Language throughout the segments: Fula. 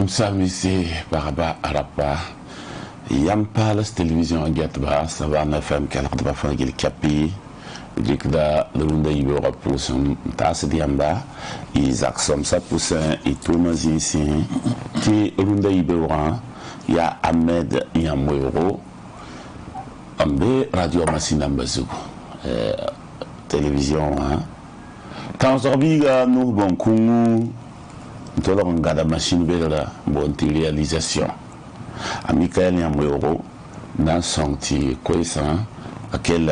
Samisi Baraba Arapa Yampala télévision Gatba Savana FM Kalakba Fagil Kapi Dikda Lunda Ibora Poussum Tas Diamba Isaac Somsa Poussin et Thomas ici qui Lunda Ibora Ya Ahmed Yamouro Ambe Radio Massina Bazou télévision Tanzorbiga nous bon Kungu Tolo ngada machine bela bonti réalisation Michael Yamouro dans son petit coïsan à quelle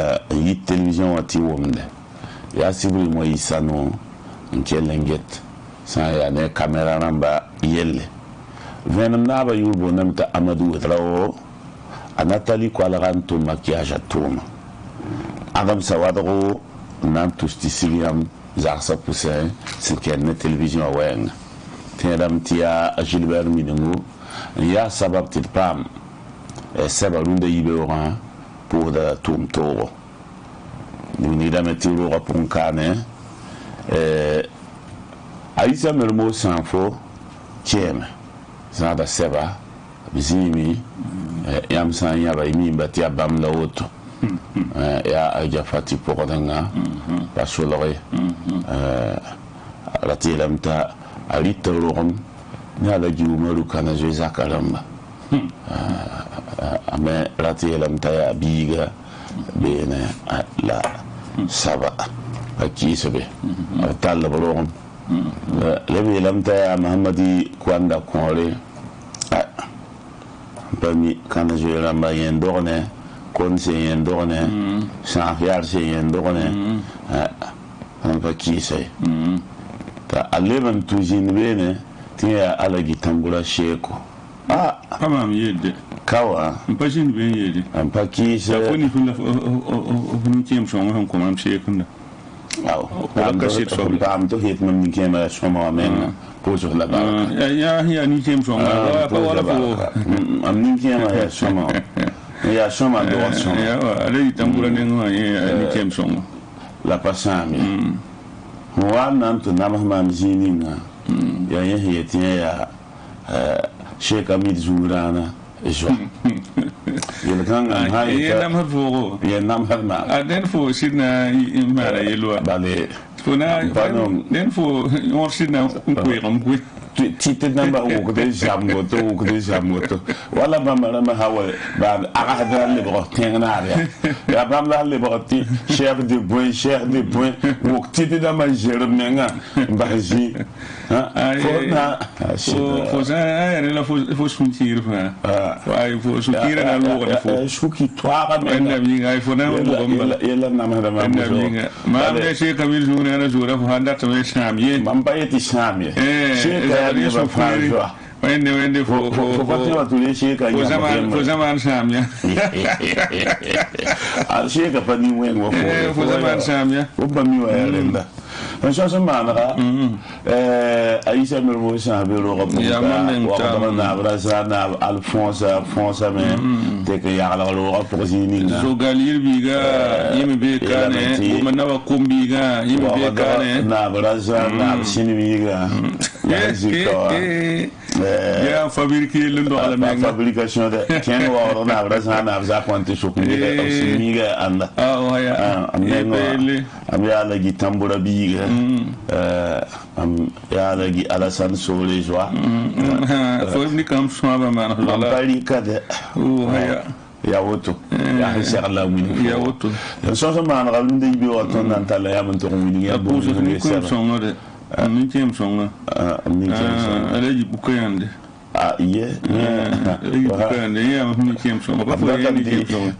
télévision a tiré ya sibri mo isano nkelle nget sa ya ne caméra namba yelle venam naba yubo namta Amadou Trawo Anatali Kwalaranto maquillage atoma Adam Sawadro nan tusti siliam Zarsa Poussin c'est quelle télévision weng Tiadam tia Gilbert Minungu ya sabab tit pam sabalunda Ibora pour de Tom Toro nous n'y dame tiro pour kane Aïssa Melmo sans faux Kiem Zada Seba Bizimi Yam San Yaba Imi Batia Bam la Auto Ya Ajafati Porodanga Pasolore Ratilamta Alita Lorum Nala Jumaru Kana Zakaramba Ame Ratilamta ya Biga Bene la Saba Aki Sebe Tal Lorum Levi Lamta ya Mahamadi Kwanda Kore Pami Kana Zeramba Yendorne Konse Yendorne Sanfiar se Yendorne Aki Se Ta alevan tujin bene tiya alagi tambula sheko Pamam yede kawa mpajin ben yede ampaki se koni fulla ofni kiem shoma han komam shekunda aw pam to hit mam ni kema shoma men pojo la ba ya ni kiem shoma pa wala fo am ni kema ya shoma ya shoma do shoma ya ale tambula nengo ni kiem shoma la pasami Mwana mtu na mahama mjini ya yehe ya Sheikh Amid Zurana ejo yelkanga hayi ya nam hafo ya nam hadma aden fo sidna mara yelwa bale fona den fo on sidna ko ram ko tite namba ko de jamgoto ko de jamgoto wala mama ma hawa ba aga da le bro tengna ya bam la le bro ti chef de point wo tite namba jermenga baji ha fo ça ay la fo suntir fa ay fo suntir na lo ko fo shuki twara men na mi ngay fo na yella na ma da ma me che kamil juna na jura fo handa to me shamye mam bayeti shamye sheka ya ba fa wende fo fatwa tuli sheka ya fo zaman shamya al sheka pa ni wen wo fo zaman shamya wo ba mi wa yalla en so manera Aïssa Mermo Sambe lo ko na brasa na Alphonse men te ke ya la lo ko zini na so galir biga yimi be kane o manna wa kombiga yimi be kane na brasa na sini biga ya ziko ya fabriquer le ndo ala menga fabrication de ken wa na brasa na za ponte so ko siniga anda ya am ya la gitambura biga ya la gi Alassane Sole joie fo ni kam swaba man la bari kade ya woto ya insha Allah wini ya woto so man ga ndi bi woto nan tala ya man to wini ya bo so ni ko songo de ni tem songo ni tem songo ala ji bukayande ye bukayande ya ni tem songo ba fo ni tem songo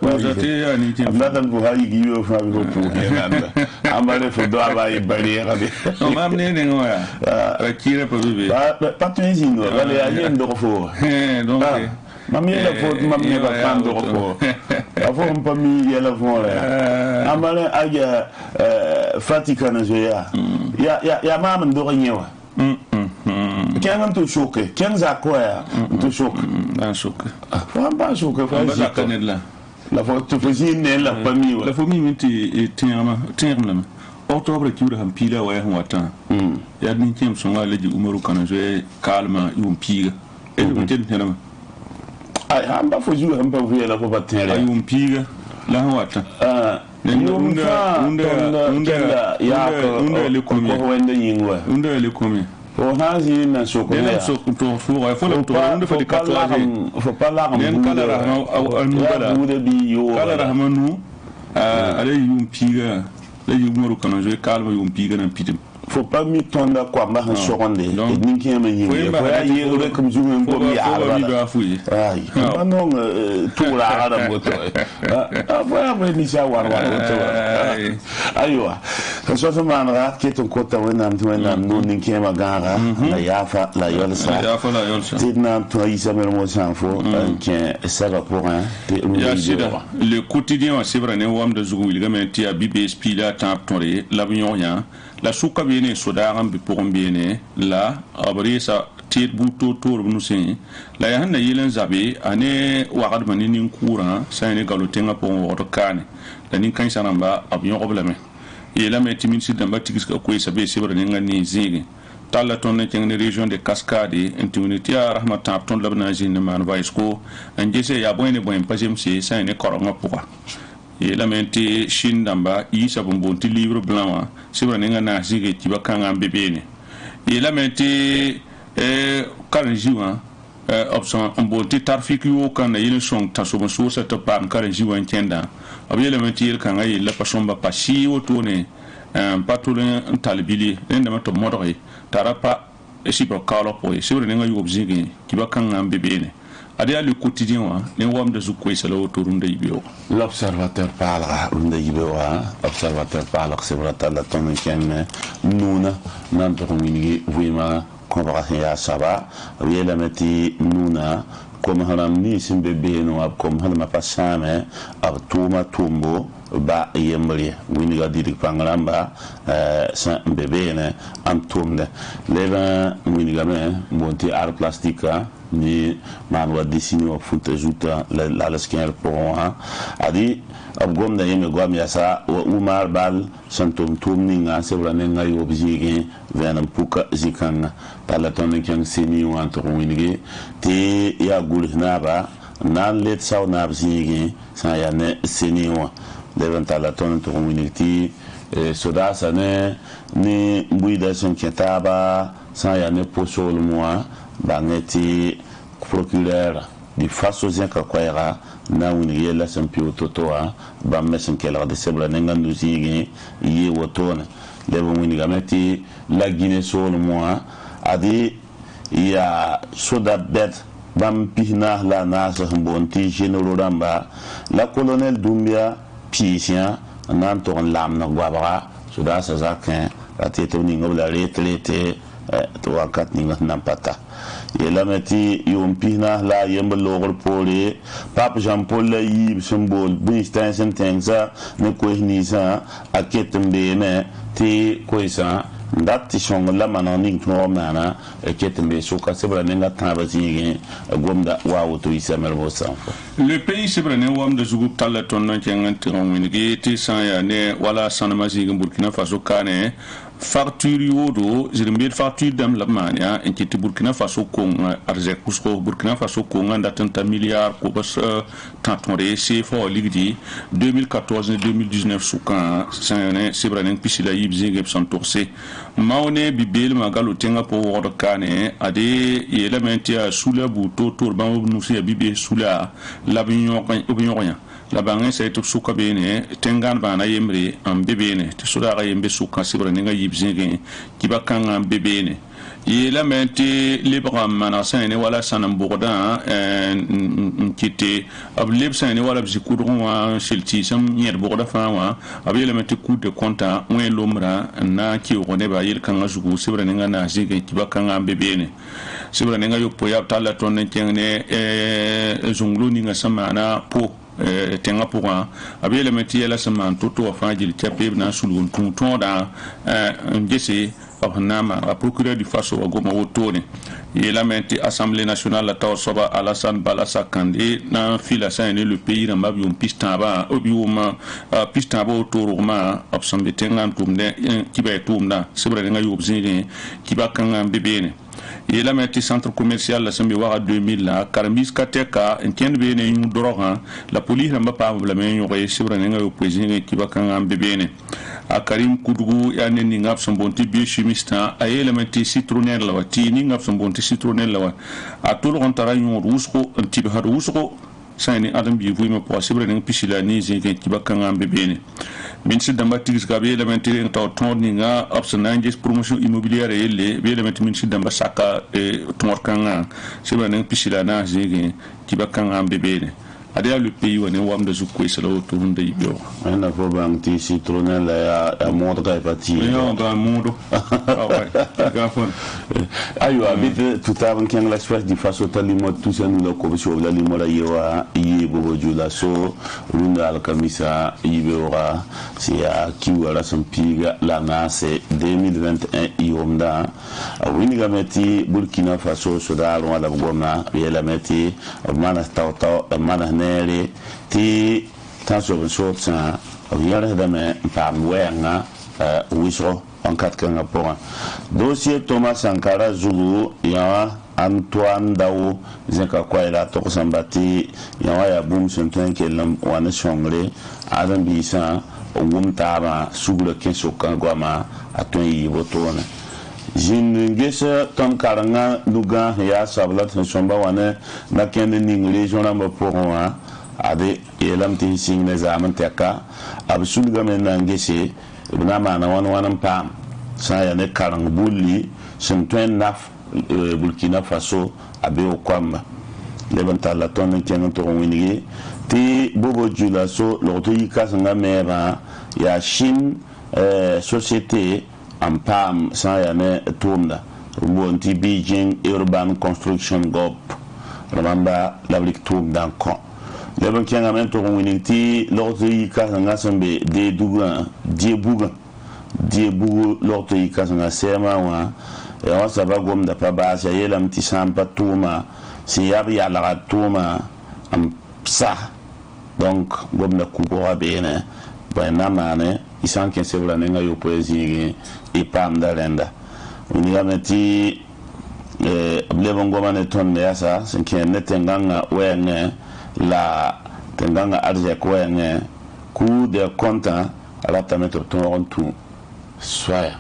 ba jate ya ni tem Abdallah Buhari gi yo fa bi ko pour nanda amale fo do aba e bari rabi no mam ne ne ngoya rakira pa bibi pas tunisindo wala ya yen do fo donc mami la fo mami ba kan do ko afo mpa mi yela fo la amale aja fatika na ya mam ndo nyewa Ken to choke, ken za quoi to choke, un choke. Pas choke, la fois tu faisais la famille. La famille était terme. Octobre qui aurait un pila ouais un temps. Il y a une tième son allé du Umaru quand je calme un pire. Et le week-end tenant. Ah, pas faut jouer un peu vu la fois terre. Un pire. La wata. Unda le combien. O hazi na soko ya soko to fura fo la to unda fa de faut pas la nen kala rahma au nubala kala rahmanu ale yum piga le yumoru kana je kalma yum piga na pitim faut pas mi tonda kwa ma han sokonde ni ki ma yi faut ya yi re comme ju ngo mi ala ai ma non tout la ala moto voilà mais ni sa war aywa so so man ra ke ton kota wenam no ni ki ma gara la yafa la yolsa tidna to Aïssa Mermo Samfo qui ça va pour un le quotidien c'est vrai ne wam de zugu il gamen ti abibs pila tap tonre l'avion ya la souka biene sodaram bi pour biene la abrisa tit buto tour nusin la yanna yilen zabe ane waqad manini courant sayne galotenga pour otokane dani kan sanamba avion problème yela metimin sidamba tigis ko sabe sibra ne ngani zigi talla ton ne teng région de Cascades intimité rahmatan ton labna jin man vaisko anjese ya boyne boyen pajem si sayne koronga pourquoi et la mente Chine d'amba isa bon ti livre blanc c'est vrai nga na zige ti bakanga bébé ne et la mente karanjiwa option on bon ti tarfik yo kan yin son ta so so sa to pam karanjiwa kenda abi la mente yel kan ay la pasomba pasi otone patulin talibili ndama to modore tarapa esibro kalo po c'est vrai nga yo zige ti bakanga bébé ne Adé le quotidien, les hommes de Zoukoui, c'est autour de Ibio. L'observateur parlera de Ibio, l'observateur parle, c'est vrai, la tonne qui est nous, n'entendons pas, comparaison à Saba, oui, la métier, nous, comme Haramni, c'est un bébé, comme Halama Passame, ab Touma Tombo, ba yembre, Winiga Didik Pangramba, c'est un bébé, en tourne. Les vins, Winigame, monté art plastique, ni man wa dessiner wa futa juta la skin pour moi adi abgom da yeme gwam ya sa wa Umar Bal santom tumninga c'est vrai nga yo bjigi venam puka zikanga tala ton ken seni wa to winigi te ya gulna ba nan let saw na bjigi sa ya ne seni wa devant tala ton to winigi soda sa ne buida son ketaba sans ya ne poso le mois bangeti procureur di faso zenka kwaira na wuni yela son pio totoa ba mesin kela de sebla nengandu zigi yi wotone lebo wuni gameti la Guinée so le mois adi ya soda bet bam pihna la nasa mbonti généraux ramba la colonel Doumbia pisien nan to lam na gwabara soda sa zakin atete ni ngobla retraité to wakat ni nan pata yela meti yom pihna la yemba logor pole Pape Jean Paul la yib symbole bistan sentenza ne ko ni sa aketembe ne ti ko isa ndati shong la manani no mana ketembe soka sebra nenga taba zingi gomda wa auto isa merbo sanfo le pays sebra ne wam de zugu talaton no kenganti ngini ti san ya ne wala sanama zingi Burkina Faso kane facture yodo zirimbe facture dam la mania en ki Burkina Faso kong arzek kusko Burkina Faso kong anda tanta milliard ko bas tantonre CFA ligdi 2014 2019 sukan sane sebranen pisila yibzi gep santorse maone bibel magalo tenga po wor kane ade elementi a sula buto turban nusi bibe sula labinyo obinyo la bangen sa etuk suka bene tengan bana yemre am bebene te sura ga yembe suka sibra ninga yibzinge kibakan am bebene yela mente libra manasa ne wala sanam boda kite ab lebsa ne wala bzikudron wa shelti sam yer boda fawa ab yela mente coup de compta on lomra na ki wone ba yel kan azugu sibra ninga na zige kibakan am bebene sibra ninga yo poya tala ton ne zunglu ninga samana po tenga pourra abele meti la semaine toto fa jil chapé na sulun ton da ngese nama a procureur du faso wa goma wotone yela menti assemblée nationale la taw soba Alassane Balassa Kandé na fila sa ne le pays na mabium pistaba obiuma pistaba otoruma absambe tengan tumne kiba tumna sebra nga yobzine kiba kanga bebene yela meti centre commercial la sembe wa 2000 la karambis kateka entien bene yu doroga la police na pa la men yo sebra nga yo president kiba kanga bebene a Karim Koudou ya ne ngap son bonti biochimiste a elementi citronnelle la wati ni ngap son bonti citronnelle la wa a tout le rentara yon rusko antibe har rusko sani adam bi vu me po sibre ne pisila ni zeke kibakanga bebene min si damba tigis ka be elementi ta ton ni nga option promotion immobilière elle be elementi min si damba saka tomorkanga sibre ne pisila na zeke kibakanga bebene adia le pays on est wam de zukwe sala autour de ibio ana fo bang ti citronnelle ya montre ka pati yo ba mundo ah ouais gafon ayo abite tout avant qu'il la espèce de façon talimo tout ça nous la ko so la limo la yewa yebo jula so runda al kamisa yibora c'est à qui wala son piga la na c'est 2021 yomda wini gameti Burkina Faso so da wala gomna be la meti mana tawta mana nere ti tanso so sa yara da me pam wenga wisro en 4 pour dossier Thomas Sankara Zulu ya Antoine Daou zeka kwa ila to sambati ya boom sonten ke lam wana shongre adam bisa wum taba sugula kenso kan gwama aton yi botona jingesa tam karanga luga ya sabla tsomba wana na kende ningle jona ma porwa ade yelam ti singne zaman teka absulga men ngese bna mana wana pam sa ya ne karang bulli semtwen naf Burkina Faso abe o kwamba lebanta la tonne kenan to winigi ti bobo jula so loto yika nga mera ya shin société en pam sa ya ne tumda bonti Beijing Urban Construction Group ramamba lablik tum dan ko leben kenga men to winigi ti loto yika nga sembe de duga die bugu loto yika nga sema wa ya saba gom da pa ba ya yelam ti sampa tuma si yab ya la tuma am sa donc gom da ku ko bene ba na mane isan ken se wala nga yo poesie e pam da lenda ni ameti blebon goma ne ton ya sa sen ken ne tenganga wenge la tenganga arje ko wenge ku de konta ala ta mettre ton tout soit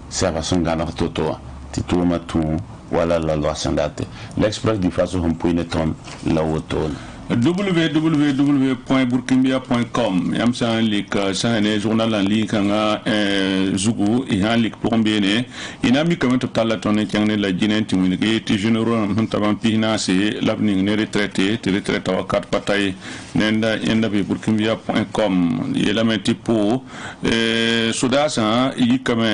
ça va son ganar toto ti tout ma tout wala la loi sandate l'express du façon on peut ne ton la auto www.burkimbia.com yam sa lik sa ne journal en ligne kanga zugu i han lik pour mbene ina mi comme to tala ton ne la jinen ti mun ke ti généraux on taban pina c'est l'avenir ne retraité te retraite wa carte patay nenda enda be burkimbia.com yela meti pour soda sa i comme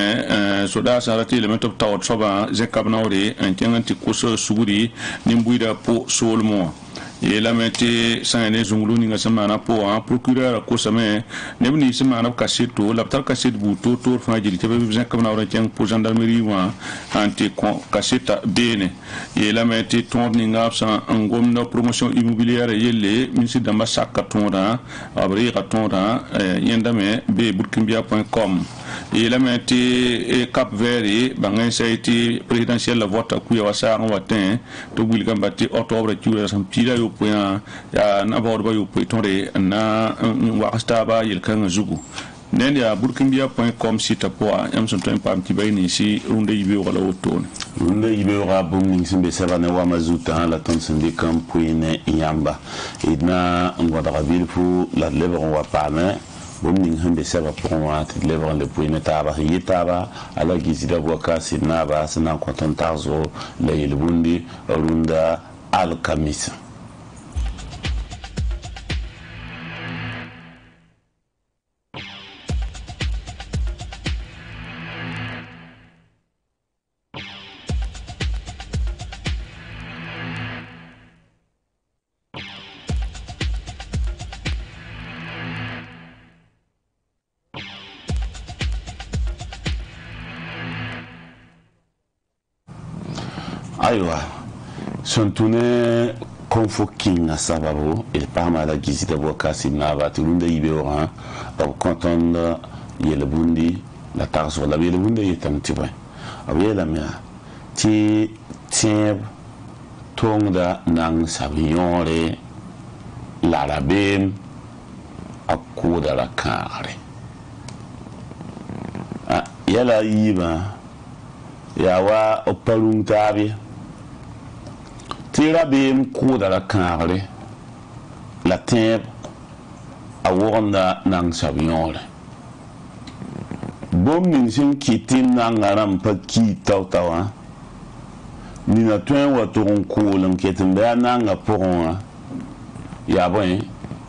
soda sa rati le metop taw soba je kabnaure en tianganti kuso suguri nimbuida pour solmo et la mette sané zunglu ni ngasama po un procureur ko samé nebni sama na kaseto la tar kaset buto tour fa jili tebe bien comme na tiang pour gendarmerie wa anti kaseta bene et la mette ton ni ngapsa ngom na promotion immobilière yelle ministre d'ambassade tonda abri tonda yendame be burkimbia.com et la mette Cap Vert bangan saiti présidentiel la vote ku ya wasa en watin to bul gambati octobre tu sam pila yo point ya na borba yo point tonde na wasta ba yel kan zugu nen ya burkimbia.com site poa yam son temps pam ti bayni si runde yibe wala wotone runde yibe wala bum simbe savane wa mazuta la ton sindi kampuine yamba ina ngwada ville fu la lever wa pana bom ning hambe saba pour moi te lever le puine taba yitaba ala gizida boka sinaba sina kontantazo la yelbundi runda al kamisa aywa son tune confoking sababu il parma la gizita boka sinaba tulunda yibe ora au canton yelbundi la tarso la yelbundi yetam tiba awela mea ti tieb tonda nang sabiore la rabem akuda la kare yala yiba yawa opalung tabi tira bem kuda la kare la teb a wonda nang sabiore bom ning sin kitin nang aram pa ki tawa ni na twen wa ton kulan ketin ba nang poron ya bon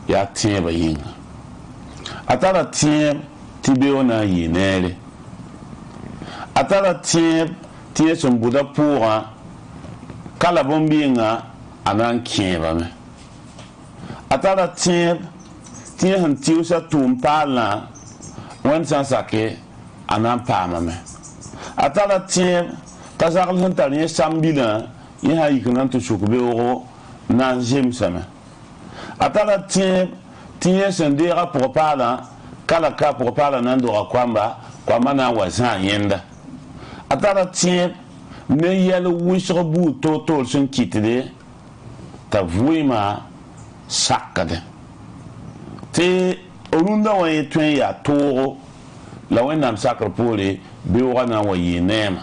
ya teb yin atara teb tibe ona yinere atara teb tie son buda pura kala bombinga anan kieba me atara teb tie han tiusa tumpala wan san sake anan pama me atara teb tasakal han tani sambila ye ha yiknan to shukube oro nan jemsama atara teb tie son dera propala kala ka propala nan do kwamba kwamba na wazan yenda atara tien ne yel wisro bu toto sun kitide ta vuima sakade te orunda wa yetwen ya toro la wenam sakre pole be wana wa yinema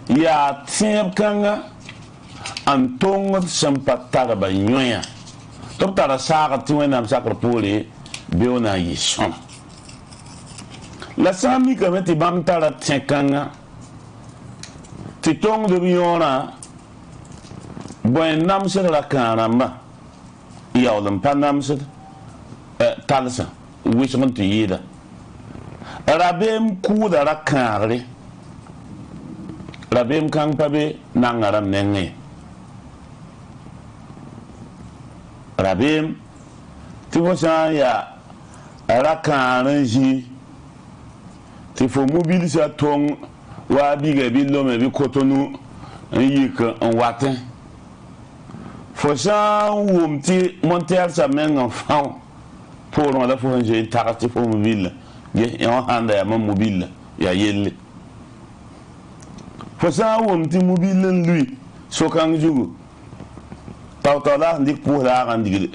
ya tien kanga antong sampatara ba nyoya to tara saka ti wenam sakre pole be wana yison la sami ka meti bam tara tsekanga ti tong de biona boy namse la kanamba ya olam panamse talsa wisman ti yida rabem ku da la kanre rabem kang pabe nangaram nenge rabem ti wosa ya la kanji ti fo mobile sa tong wa biga billo me bi kotonu yik en watin fo sa wumti monter sa men en fan pour on la fo j'ai tarati fo mobile ye en handa ya mobile ya yelle fo sa wumti mobile lui so kan jugu tawtala ndik pour la randig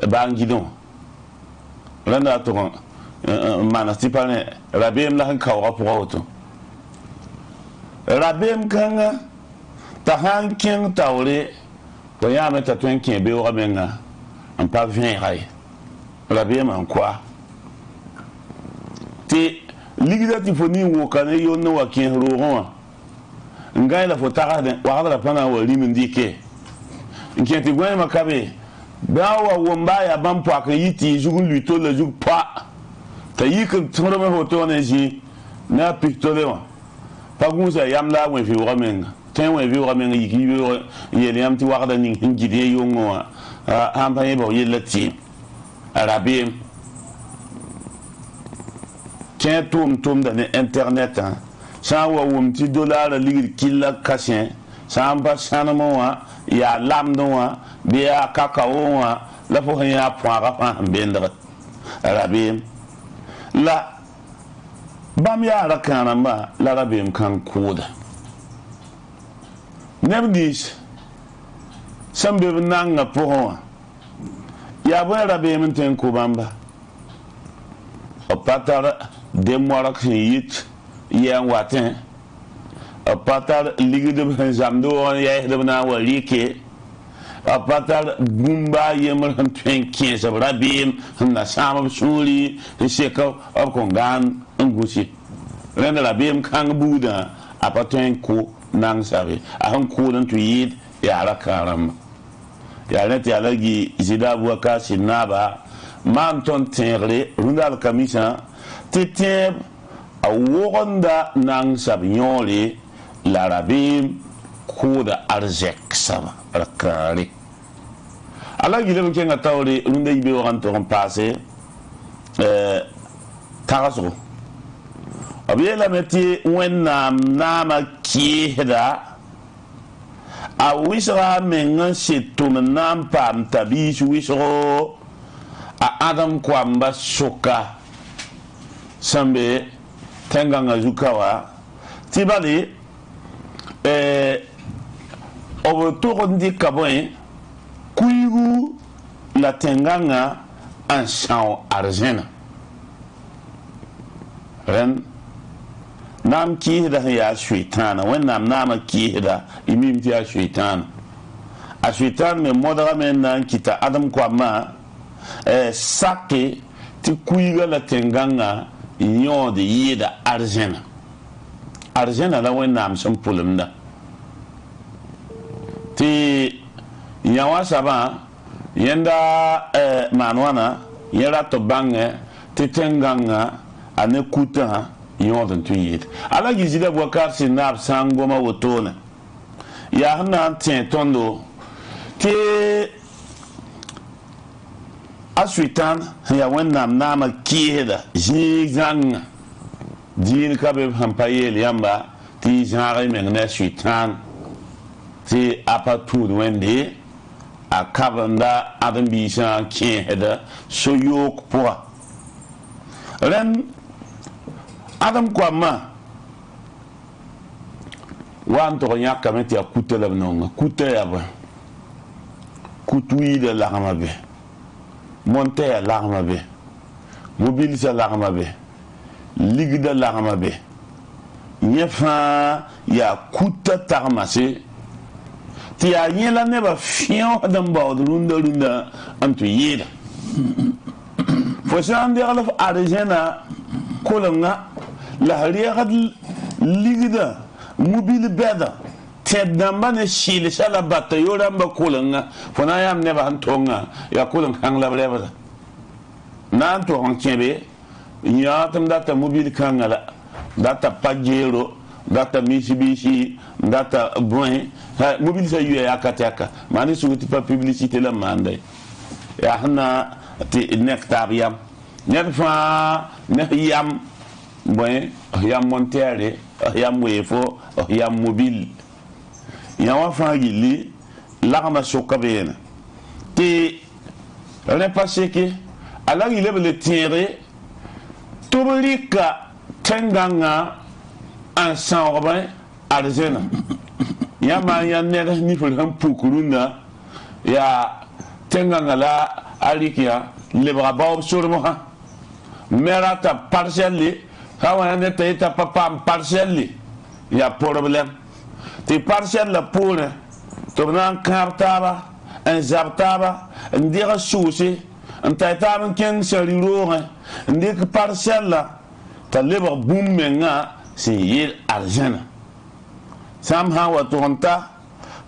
bangidon randa to mana tipane rabem la han kawra pour rabem kanga ta han ken tawre to ya meta twen ken be o menga en pas vient ray rabem en quoi ti ligida ti foni wo kan yo no wa ken ro ngai la fotara de wa la pana wa limin dike nkienti gwen makabe bawa womba ya bampo akayiti jugun luito le jug pa tayi ke toro me hoto ne ji na pictole wa pagunza yamla we fi wamenga ten we fi wamenga yiki yele yam ti waqda ni ngide yongo am pa yebo yelati arabe ken tum da internet sa wa wumti dollar ligir killa kasien sa ba sanamo wa ya lamdo wa biya kakao wa la fo ya poara pa bendra arabe la bam ya rakanamba la rabim kan koda nebdis sambe nanga poa ya bo rabim ten ko bamba o patara de morak yit ya watin a patar ligide zamdo ya de na walike a patar gumba yemar han twen kiesa rabim na sama suri seka of kongan ngusi renda rabim kan buda a paten ko nang sabe a han ko dan tu yid ya rakaram ya net ya lagi zida buaka sinaba man ton tenre rundal kamisa teteb a wogonda nang sabignoli l'arabim kuda arzek sama rakari ala gile ke ngatawri runde ibe wanto on passé taraso abiela meti wennam nama kihda a wisra mengan situm nam pam tabish wisro a adam kwamba soka sambe tenganga zukawa tibali au tour de Caboin, Kouirou la tenganga en champ argent. Ren nam kihda ya shaitan, wen nam kihda imim ya shaitan. A shaitan me modra men nan kita adam kwama sake ti kuiga la tenganga yon de yida argent. Argent la wen nam son pulumda ti yawa saba yenda manwana yera to bange ti tenganga ane kuta yon tu yid ala gizida bwakar sinab sangoma wotona ya hana tien tondo ti aswitan ya wen nam kiheda jigzanga din kabe hampayel yamba ti jare mengne switan ti apatud wende a kabanda adam bisha kiheda so yok poa ren adam kwama wan to nya kameti akuta la nonga kuta ya ba kutui de la ramabe monte ya la ramabe mobilise la ramabe ligda la ramabe nyefa ya kuta tarmase ti ya yela neba fion dan baudrunda antu yida fo san de ala arjena kolanga la hariya ligda mobil beda tedamba ne shile sala batta yoramba kolanga fo na yam neba antonga ya kolanga hang la breba nan to on kebe nyatam data mobil kangala data pajero data Mitsubishi data Boeing mobil sa yu ya kataka mani suguti pa publicité la mande ya hana ti nectar yam nefa ne yam Boeing yam montere yam wefo yam mobil ya wa fa gili la ma sokabena ti repassé que ala il le tirer Tobolika tenganga en sang arzena yama ya nere ni fulham pukuruna ya tenganga la alikia le braba surmoha mera ta parcelle ha wana ne ta papa parcelle ya problème ti parcelle la pour to nan kartaba en zabtaba ndira souci en taitaba ken seriro ndik parcelle la ta leber boum menga c'est yel argent sam ha wa tonta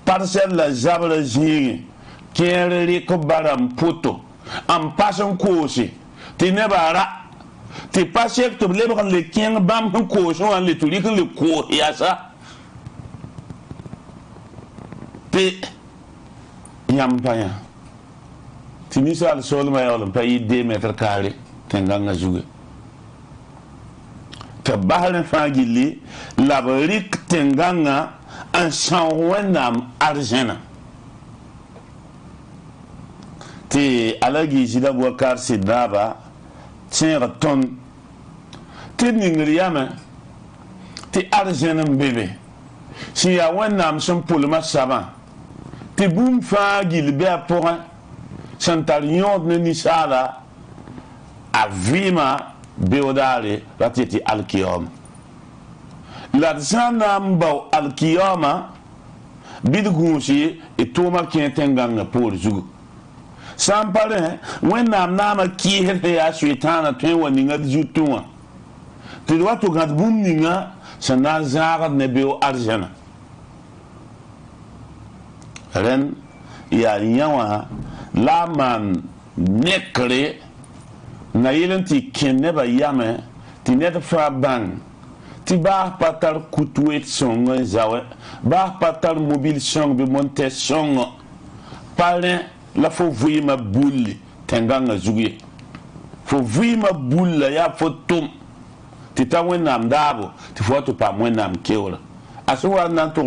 parcelle la zabra jiri kere ko baram poto am pason kosi ti ne bara ti pasek to leber le ken bam ko so an le tuli ko le ko ya sa te yampanya ti misal sol ma yolum pay 2 mètres carrés tenganga juge ta bahal fa gilli la barik tenganga en sanwenam argent ti alagi jida Boubacar Sidaba tien ton ti ningriyama ti argent bébé si ya wenam son pulma saba ti boum fa gilli be apora santarion ne nisala avima beodare ratiti alkiyom la zana mbau alkiyoma bidgunsi etoma kentenganga pour zugu sampare wenam nama kihe ya shitana twen ninga jutuma ti watu gad bum ninga sana zaga ne beo arjana ren ya nyawa laman nekre na yelen ti kenne ba yame ti net fa bang ti ba patar kutuet songo zawe ba patar mobile song be monte songo pale la fo vuima bulli tenganga zugi fo vuima bulla ya fo tum ti ta wenam dabo ti fo to pa wenam kewla aso wa nan to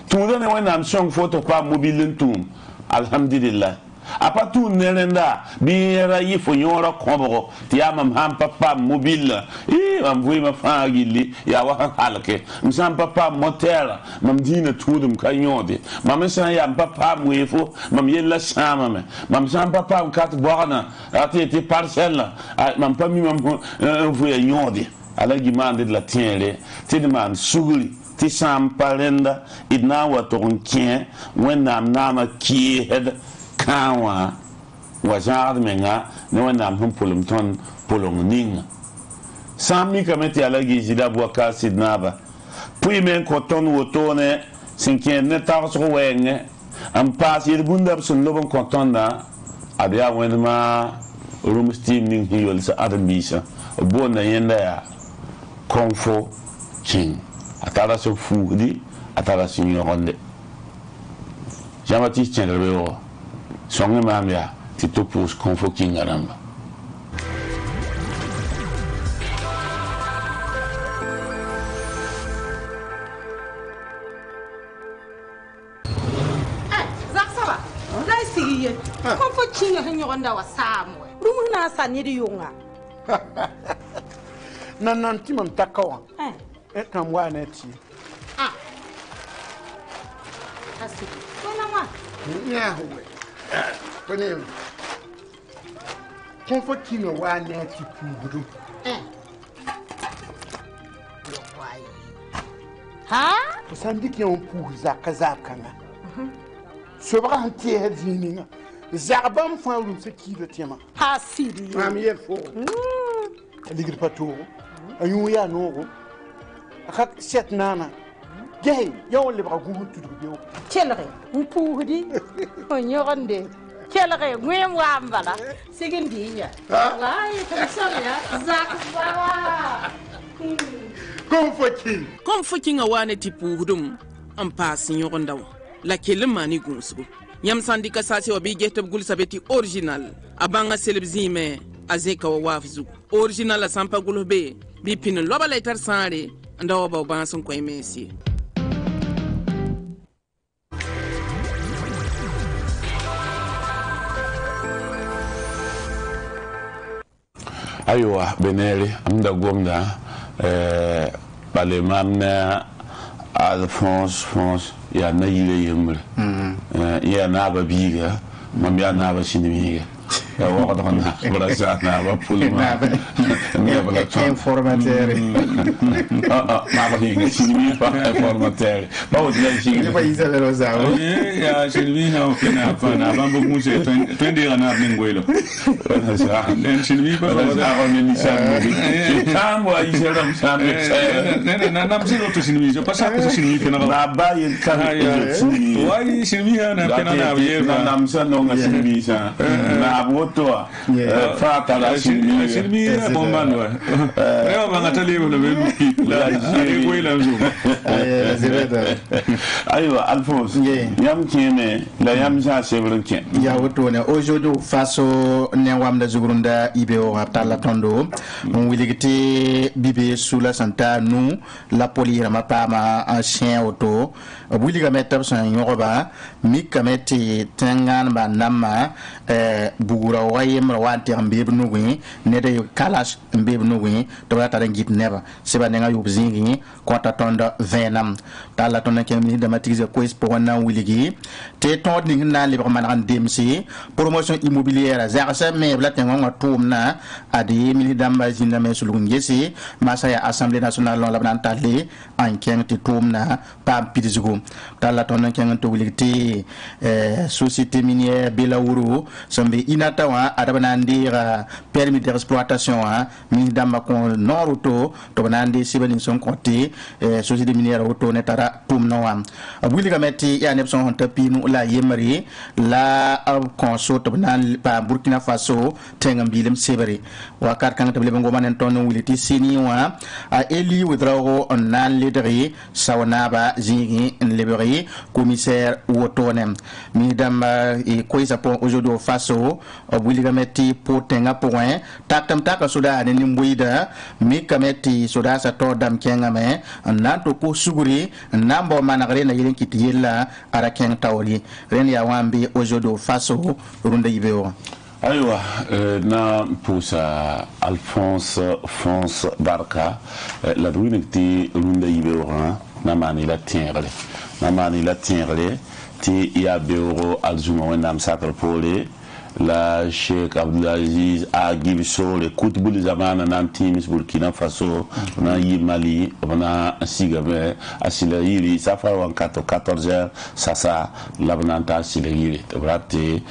tum ne wenam song fo to pa mobile tum alhamdulillah apa tu nerenda biera yifo nyora kombo ti amam ham papa mobile am vuima fagili ya wa halke msam papa motel mam dina tudum kanyode mam san ya papa mwefo mam yella sama me mam sam papa kat borna ati ti parcelle mam pami mam vuya nyode ala gimande de la tienre ti de man suguli ti sam parenda idna wa ton kien wenam nama ki hed kawa wajar menga ne wanam hum pulum ton pulong ning sami kameti alagi jida Boubacar Sidaba puis men ko ton wotone sinken ne tarso wenge am pas yel bundab sun lobon ko tonda abia wenma room steam ning hiol sa adamisa bona yenda ya konfo king atara so fudi atara sinyoronde jamati chenreo songe mamia ti to pus konfo kingaramba zaksaba dai sigiye konfo kinga hanyoronda wa samwe rumuna saniri yunga nan timam takawa etam wane ti asi kona ma nyawe Pone konfo kinga wane ti pugudu ha sandiki on pugu zakazakanga sobra hanti hedinga zarbam fawlum se kilo tema ha sidi mam yer fo ligir pato ayu ya nogo akak set nana gay yaw le ba gugu tudu yo kelre mpuhudi onyoronde kelre ngwem wambala sigindinya wallahi kamsana ya zaksaba konfo kinga wane tipu hudum an pasin yogondaw la kelin mani gunsu yam sandika sase wa bi getab gul sabeti original abanga selebzime azeka wa wafzu original la sampa gulbe bi pin loba letter sare ndawa ba bansun koy mesi aywa benele amda gomda bale mamna Alphonse France ya na yile yemre ya na ba biga mam ya na ba sinimiga informateur informateur pas Isabelle Rosa ya Sylvie na okena pana bambo kunse twende na bingwelo Sylvie pas tango Isabelle msambe na msilo to Sylvie pas ça que Sylvie kana na ba yin kan wai Sylvie na pena na biye na msano nga Sylvie sa na boto fa kala Sylvie bomban wa leo bangatali wala bebi la kwela nzo aywa Alphonse yam kene la yam ja sevrenke ya woto ne ojodo faso ne wamda zugurunda ibe o aptala tondo on wiligiti bibe sula santa nu la police ma pama un chien auto wuliga metab san yoba mikameti tengan ba nama bugura wayem rawante ambe bnuwi ne de kalash mbe bnuwi to ta ngit neba seba nenga yobzingi kota tonda venam tala tonda kemi de matize ko espo na wiligi te tond ni na le man DMC promotion immobilière za me bla tenga tumna adi mili damba zinda me sulungesi masaya assemblée nationale la bantale en kenti tumna pam pidizgo tala tonda kenga to wiligi société minière Belaouro sombe inatawa adabana ndira permis d'exploitation mi damba kon noruto to banande sibani son côté société minière auto netara tumno wam abuli gameti ya nepson honta pinu la yemari la konso to banan pa Burkina Faso tengam bilim sebari wakar kan table bango manen ton wiliti sini wa a eli widrago on nan lideri sawanaba zingi en liberi commissaire wotonem mi damba e koisa pon aujourd'hui Faso abuli gameti pour tenga point taktam taka soda ne nimbuida mi kameti soda sa to dam kengame nanto ko suguri nambo managre na yilen kitiyela ara ken tawli ren ya wambi aujourd'hui Faso runda yibeo aywa na pousa Alphonse France Barka la druinti runda yibeo na mani la tienre ti ya beuro alzuma wendam sakar pole la Cheikh Abdelaziz a Gibiso le kutbul zamana nan timis Burkina Faso na yi Mali na sigame asilahiri safa wan 14h sasa labnanta silahiri tabrate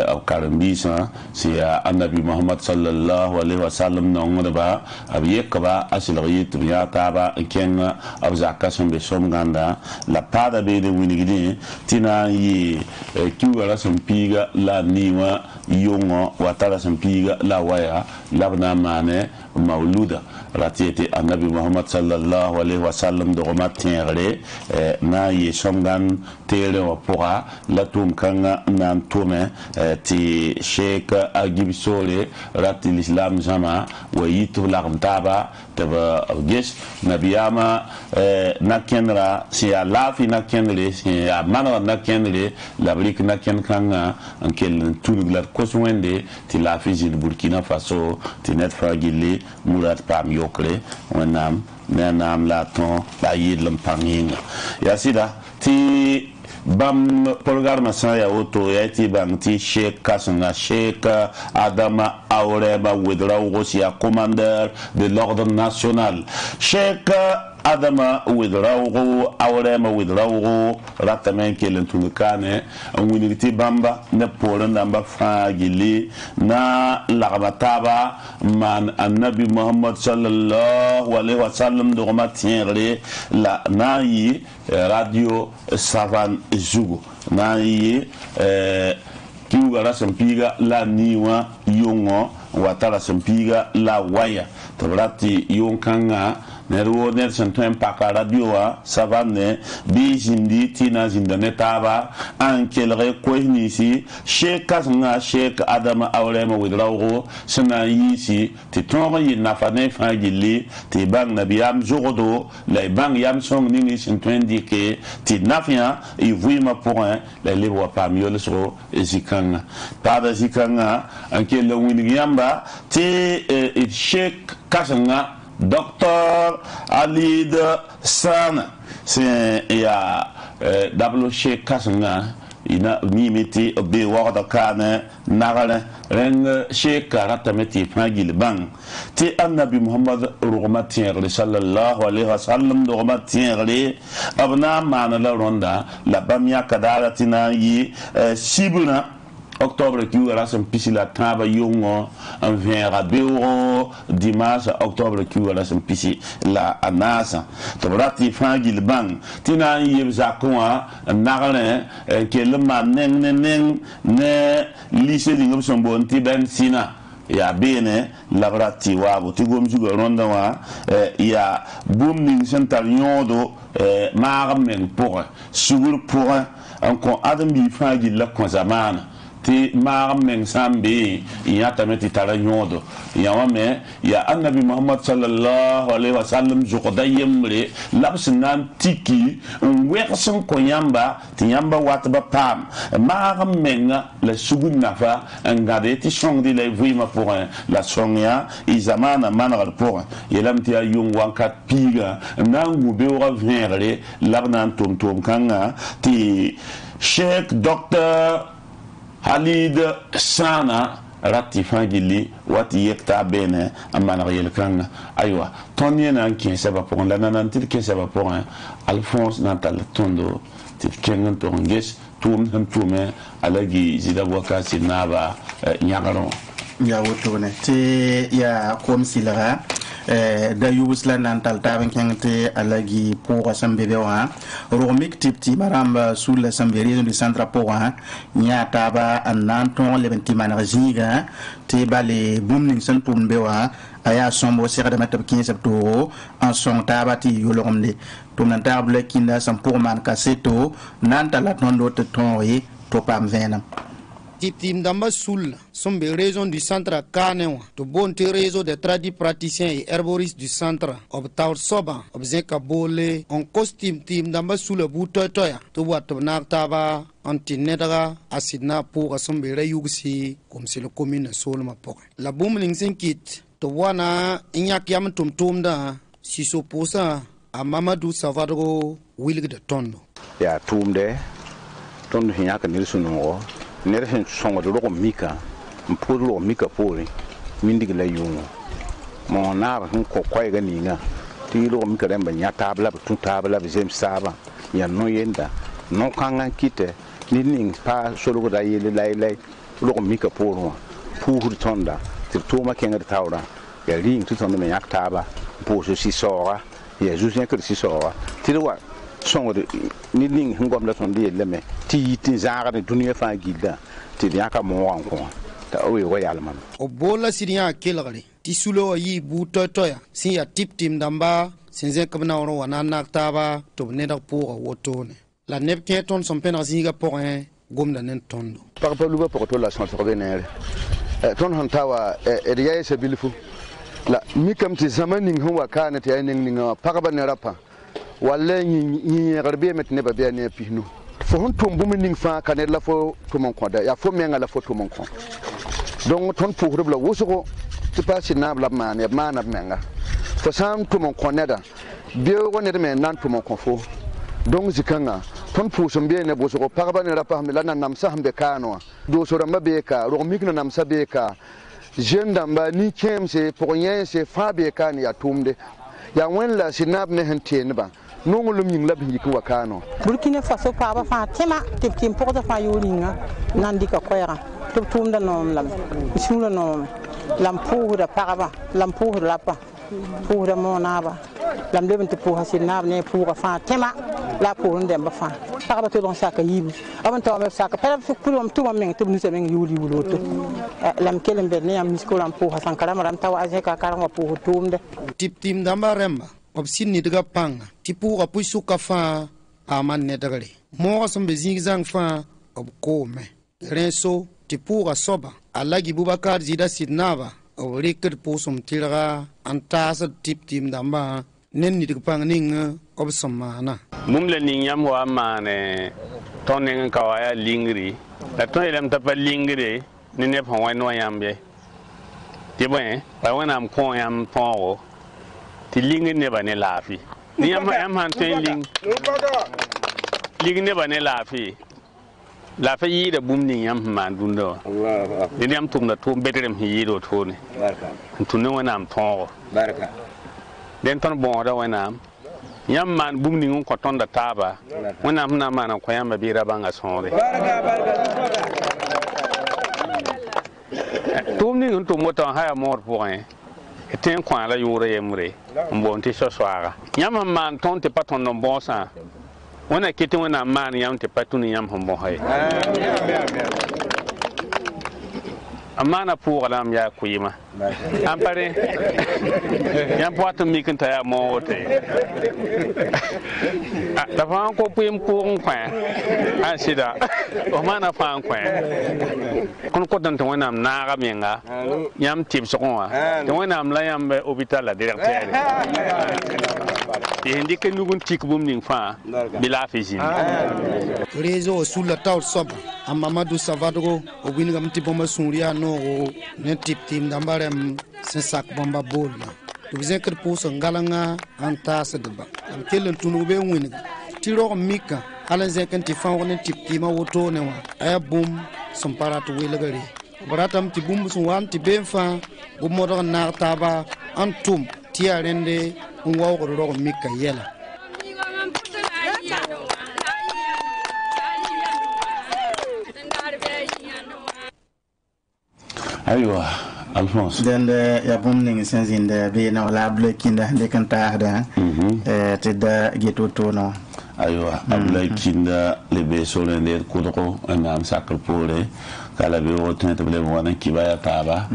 au karambisa si annabi Muhammad sallallahu alaihi wasallam non ba abiyekaba asilahiri tuya taba kenga abzakason be somganda la pada be de winigidi tina yi kiwala sampiga la niwa yongo watara sampiga la waya labna mane mauluda ratiete annabi Muhammad sallallahu alaihi wasallam do matinre na ye somgan tere wa pora la tum kanga nan tume ti Sheikh Agibisole rati l'islam jama wa yitu lagmtaba taba ges nabiyama nakenra si alafi nakenre si amana nakenre labrik naken kanga ankel tunugla koswende ti lafi jil Burkina Faso ti net fragile murat pam yokre wanam nanam la ton la yidlam panging ya sida ti bam programme sa ya auto ya ti bang ti Cheikh Kasanga Cheikh Adama Aureba Ouedraogo Rosia commandeur de l'ordre national Cheikh Adama Ouedraogo Aurema Ouedraogo ratamen kelen tulukane winiti bamba ne polen namba fragili na lagbataba man annabi Muhammad sallallahu alaihi wasallam do matiere la nayi radio Savan Zugu nayi kiugara sampiga la niwa yongo watara sampiga la waya tabrati yonkanga nerwo ner santoen paka radio wa savane bi jindi tina zindane taba ankelre koinisi Cheikh Kasanga Cheikh Adama Aurema Ouedraogo sana yisi ti tonga yi nafane fangili ti bang nabiyam jogodo la bang yam song nini santoen dike ti nafia i vuima point la lewa pamiol so ezikanga tada zikanga ankel winigamba ti Cheikh Kasanga Docteur Alid Sana c'est ya double Cheikh Kasanga ina mi meti be wada kana nagala reng sheka meti fagil bang ti annabi muhammad rugmatiyan sallallahu alaihi wasallam rugmatiyan abna mana la ronda la bamya kadaratina yi sibuna octobre qui aura son pisi la taba yongo en vient beuro dimanche octobre qui aura son pisi la anasa to rati fangil bang tina yeb zakwa nagale ke le manen ne lycée dingom son bonti ben sina ya bene labrati wabo ti gom jugo ronda wa ya boom ning sental nyodo maram pour sugur pour en adam bi fangil la ko zamana ti maram men sambi ya tameti tala nyodo ya wame ya annabi muhammad sallallahu alaihi wasallam zuqdayemre labsnan tiki wexson ko yamba ti yamba watba pam maram men la sugun nafa ngade ti songdi le vima pour la songya izamana manal pour yelam ti ayung wankat piga nangu beura venre labnan tom kanga ti Sheikh Docteur Halid Sana ratifan gili wati yekta bene amana yel kanga aywa tonye nan kin seba pour la nan til kin seba pour Alphonse Natal Tondo til kengan to nges tum tume alagi zida wakasi naba nyagaro ya wotone te ya kom silara da yugosla nantal taben kengte alagi pour sambebe wa romik tipti maramba sul la samberi du centre pour nya taba ananton le benti manarjiga te bale bumning san tumbe wa aya sombo sera de matab 15 septembre en son tabati yolomde tumnan table kinda sam pour man kaseto nantal atnondo te tonri to pam venam Tim Damba Soul sont des raisons du centre Kanewa, de bon réseau des tradis praticiens et herboristes du centre, ob Taur Soba, ob Zekabole, en costume Tim Damba Soul le Boutoya, to wat Nartaba, Antinedra, Asidna pour assembler Yugsi, comme c'est le commune Solma Pok. La booming s'inquiète, to wana, Inyak Yam Tum Tumda, si s'opposa à Mamadou Savadro, Wilg de Tondo. Ya Tumde, Tondo Hinyak Nilsuno. Nerfen songo de ro mika mpuro mika pore mindig la yungo mo na ba ko koy ga ninga ti ro mika remba nya tabla tu tabla be jem saba ya no yenda no kanga kite ni ning pa solo go da yele lai ro mika poro pu tonda ti to ma kenga tawra ya ring tu tonda me yak taba po so si sora ya jusen ke si sora ti ro songo de ni ning ngom la ton de leme ti zara de dunia fa gilda ti dia ka mo wan ko ta o yo yal man o bola sidia kelgale ti sulo yi bu toya si ya tip tim damba sinze kabna oro wana naktaba to ne da po wotone la neb keton son pena zinga pour un gomda nen tondo par rapport lu pour to la sans ordinaire ton hantawa e riya se bilfu la mi kam ti zamanin huwa kana ti ainin ninga paraba ne rapa walla ni garbe met ne babia ne pihnu fo hon to mbum ning fa kanel la fo to mon konda ya fo menga la fo to mon kon donc ton pour rebla woso ti pasi na bla man ya man menga fo sam to mon koneda bio woni de men nan to mon kon fo donc zikanga ton pour so mbie ne boso ko paraba ne rapa mi lana namsa hambe kano do so ramba be ka ro mikna namsa be ka jendamba ni kemse pour rien c'est fa be kan ya tumde ya wen la sinab ne hentene ba nongolum ying lab yik wakano Burkina Faso pa ba fa tema tim porta fa yoringa nandika koyra tum da nom lam sula nom lam puura paraba lam puura lapa puura monaba lam deben te puura sinab ne puura fa tema la puura ndem ba fa paraba to don saka yibu aban to me saka para fu puura tuma men to nuse men yuli wuloto lam kelen be ne am misko lam puura sankara maram tawa aje ka karanga puura tumde tim damba remba obsin ni daga panga tipu ga pusu ka fa aman ne dagare mo som be zingzang fa ob kome renso tipu ga soba alagi bubakar zida sidnaba o reked pusum tiraga antasa tim damba nen ni daga panga ning ob somana mumle ning yam wa mane tonen ka wa ya lingri la ton elam ta pa lingri ni ne pon wa no yambe tibwe pa wana am kon yam pon ti lingi ne ba ne lafi ni am han ten ling ne ba ne lafi la fa yi da bum ni yam man dundo ni yam tum da tum betrem yi do tone barka tun ne wona am ton barka den ton bon da wona yam man bum ni ko ton da taba wona am na man ko yam bi rabanga sonre barka tum ni tum mo ton ha mor point ten kwa la yore yemre mbon ti so soara yam man ton te paton no bon sa wona kiti wona man yam te patuni yam hombo hay amana pour lam ya kuyima ampare yam poate mi kan ta ya mote da fa ko puyim ko kwa asida o mana fa kwa kon ko dan to wona na ga menga yam tip so kwa to wona am la yam hôpital la directeur e ndike nugun tik bum ning fa bila fizine réseau sous la table sob Mamadou Savadgo o winigam tipoma suria no ne tip tim dambarem sen sak bomba bolna to bizen ker pouso ngalanga anta sedba am kelen tunu be wini tiro mika alan zekan ti fa woni tip tima woto ne wa ay bum som parato welegari baratam ti bum sun wan ti ben fa bu modo na taba antum tiarende ngwa ko ro mika yela aywa Alphonse den ya bum ning sensin de be na la blekinda de kanta da te da geto to no aywa ablekinda le be solende kudoko am sakal pole kala be wotin te ble wona kibaya taba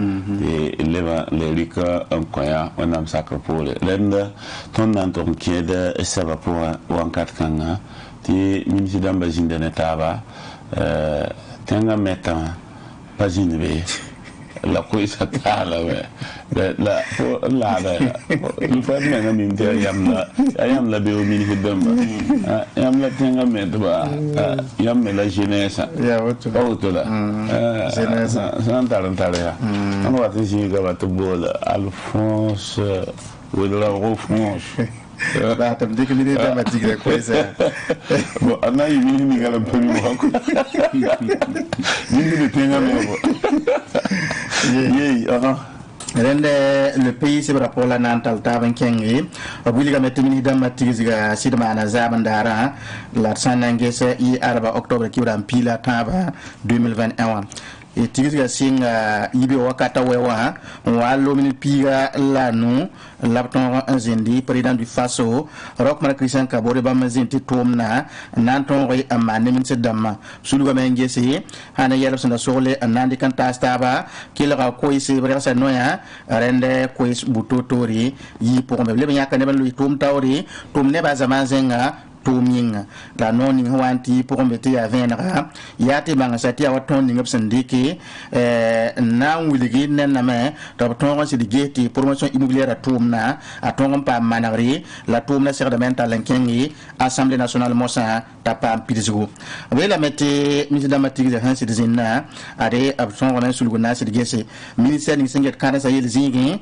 e leva le rika koya am sakal pole lenda ton nan ton kieda e saba pour wankat kanga ti minisi damba jinde ne taba tenga meta pagine be la coisa tala la il faut même min te ayam la be o min hidamba ayam la tenga medba yam la jeunesse ya auto la jeunesse santarantare ya on va te dire que tu bola Alphonse wala Alphonse ba tam dik mi de ma tigre coisa bon ana yi ni ngala pemi wako ni tenga mebo rende le pays c'est rapport la nantal taban kengi obuliga metimini dama tigiga sidma na zabandara la sanangesa i arba octobre kiwram pila taba 2021 et tigiga singa ibe wakata wewa wallo min piga lanu lapton zendi président du Faso Rochmark Christian Kabore bamazenti tomna nanton roy amane min sedama suluga mengesi hana yelab sanda sole nandi kanta staba kilra ko isi brasa noya rende ko is butotori yi pour me le yakane ban lu tom tawri tom ne ba zaman zenga toming la noni wanti pour mbete ya venra yati banga sati ya waton ngap sandiki na wiligi nenna me to ton ci digeti promotion immobilière tomna aton pa managri la tomna ser de mental lenkengi assemblée nationale mosa tapa pidisgo wela mette ministre damati de hansi de zinna ade abson wana sulguna ci digese ministère ni singet kana sa yel zingi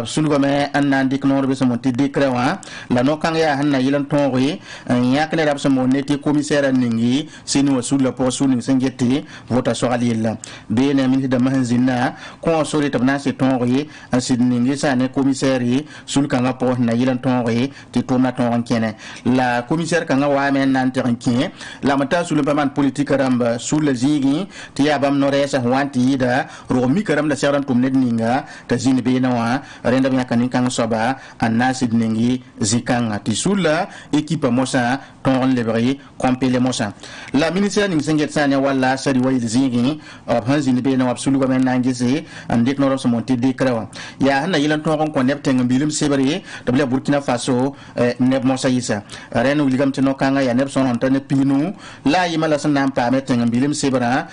sulgome anandi knor be so monti dekrewa la no kanga ya hanna yilan tonri yakne rab so moneti commissaire ningi sini wa sul la pour sul ni singeti votation alila be ne ministre de mahanzina ko sori tabna se tonri asid ningi sa ne commissaire sul kanga pour na yilan tonri ti tomna ton kene la commissaire kanga wa men nan terkin la mata sul le man politique ramba sul le zigi ti ya bam no resa wanti da romi karam da seran tumne ninga ta zini be na wa renda nya kanin kanga soba anasid ningi zikanga ti sul la équipe mosa ton lebri complément mosa la ministère ning senget sane wala sari way zingi hanzini be na absolu men nangisi andik no so monti de krawa ya hana yilan ton ko nepten mbilim sebri de bla Burkina Faso neb mosa yisa ren wiligam tino kanga ya neb son on tan pinu la yima la sanam pa meten mbilim sebra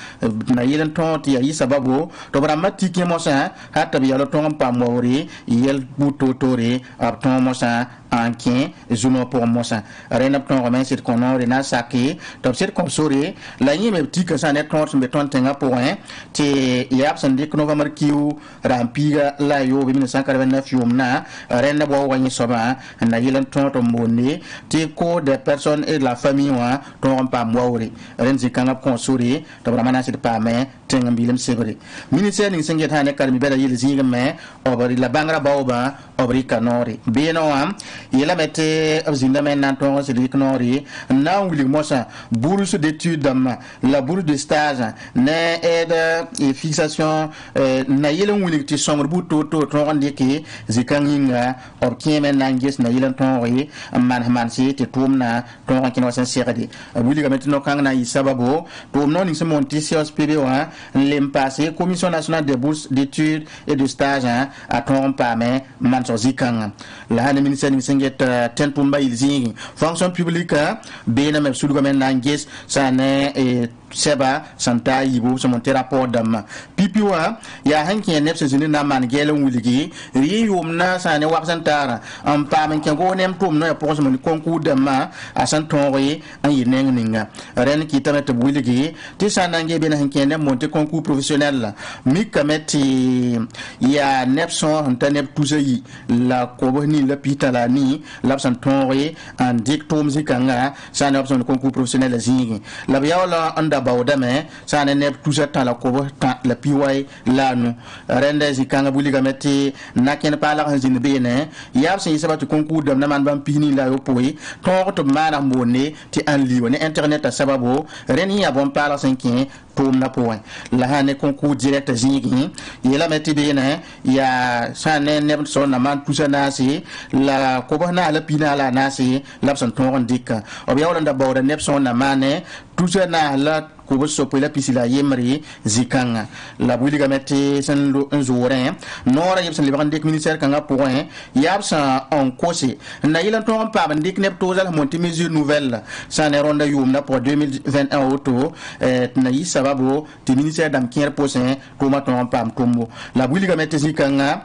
na yilan ton ti ya sababu to bramma tiki mosa hatta bi yalo ton pa mawri yel butotori ab ton mosa en kin zuno pour mosa rena ton romain c'est qu'on a rena saké top c'est comme souris la yé me petit que ça net ton beton tenga pour un ti yap san dik nova markiu rampiga la yo 1989 yomna rena bo wani soba na yelan ton to moni ti ko des personnes et de la famille wa ton pa mwori ren zikanga kon souris to ramana c'est pas mais tenga bilim sebre ministère ni senget hane kalmi bela yel zinga me obari la bangra baoba obri kanori beno am yela mette abzinda men nanton c'est dik nori na wuli mosa bourse d'études la bourse de stage na aide et fixation na yelen wuli ti somre bu to ndiki zikanginga obki men nangis na yelen ton ri man si ti tumna ton kan kino sen seradi wuli ga mette no kan na isababo tum non ni se monti sios pb wa l'empasser commission nationale des bourses d'études et de stage à ton pame man so zikanga la le ministère ni senget tentumba ilzingi fonction publique bena me sulu men nangis ça ne seba santa yibo so mon rapport dam pipiwa ya hanki ne se zini na man gele wuligi ri yumna sa ne wax santara am pa men ko nem tum no pour mon concours dam a santori an yineng ninga ren ki tamet wuligi ti sanange bena hanki ne monter concours professionnel mi kameti ya nepson antanep tousayi la ko ni la pitala ni la santori en dictum zikanga sa ne option concours professionnel zingi la biawla anda bawdame sa ne nep tousa ta la ko ta la piwai la nu rende zikanga buliga meti naken pala hanzin bene yab sin sabatu concours dam na man bam pini la yo poi to mana mbone ti en ligne ne internet sababu reni ya bon pala 5 tom na point la hane concours direct zingi yela meti bene ya sa ne nep so na man tousa nasi la ko na la pina la nasi lapsan ton dika obiawla nda bawda nep so na mane tousa na la ko bo so pela pisila yemri zikanga la buliga meti sen lo nzoren nora yebsan le bandik ministère kanga point yabsa en cosé na yilan ton pa bandik nep tozal monti mesure nouvelle ça ne ronda yumna pour 2021 auto na yi sababu ti ministère dam kier posin ko ma ton pam tombo la buliga meti zikanga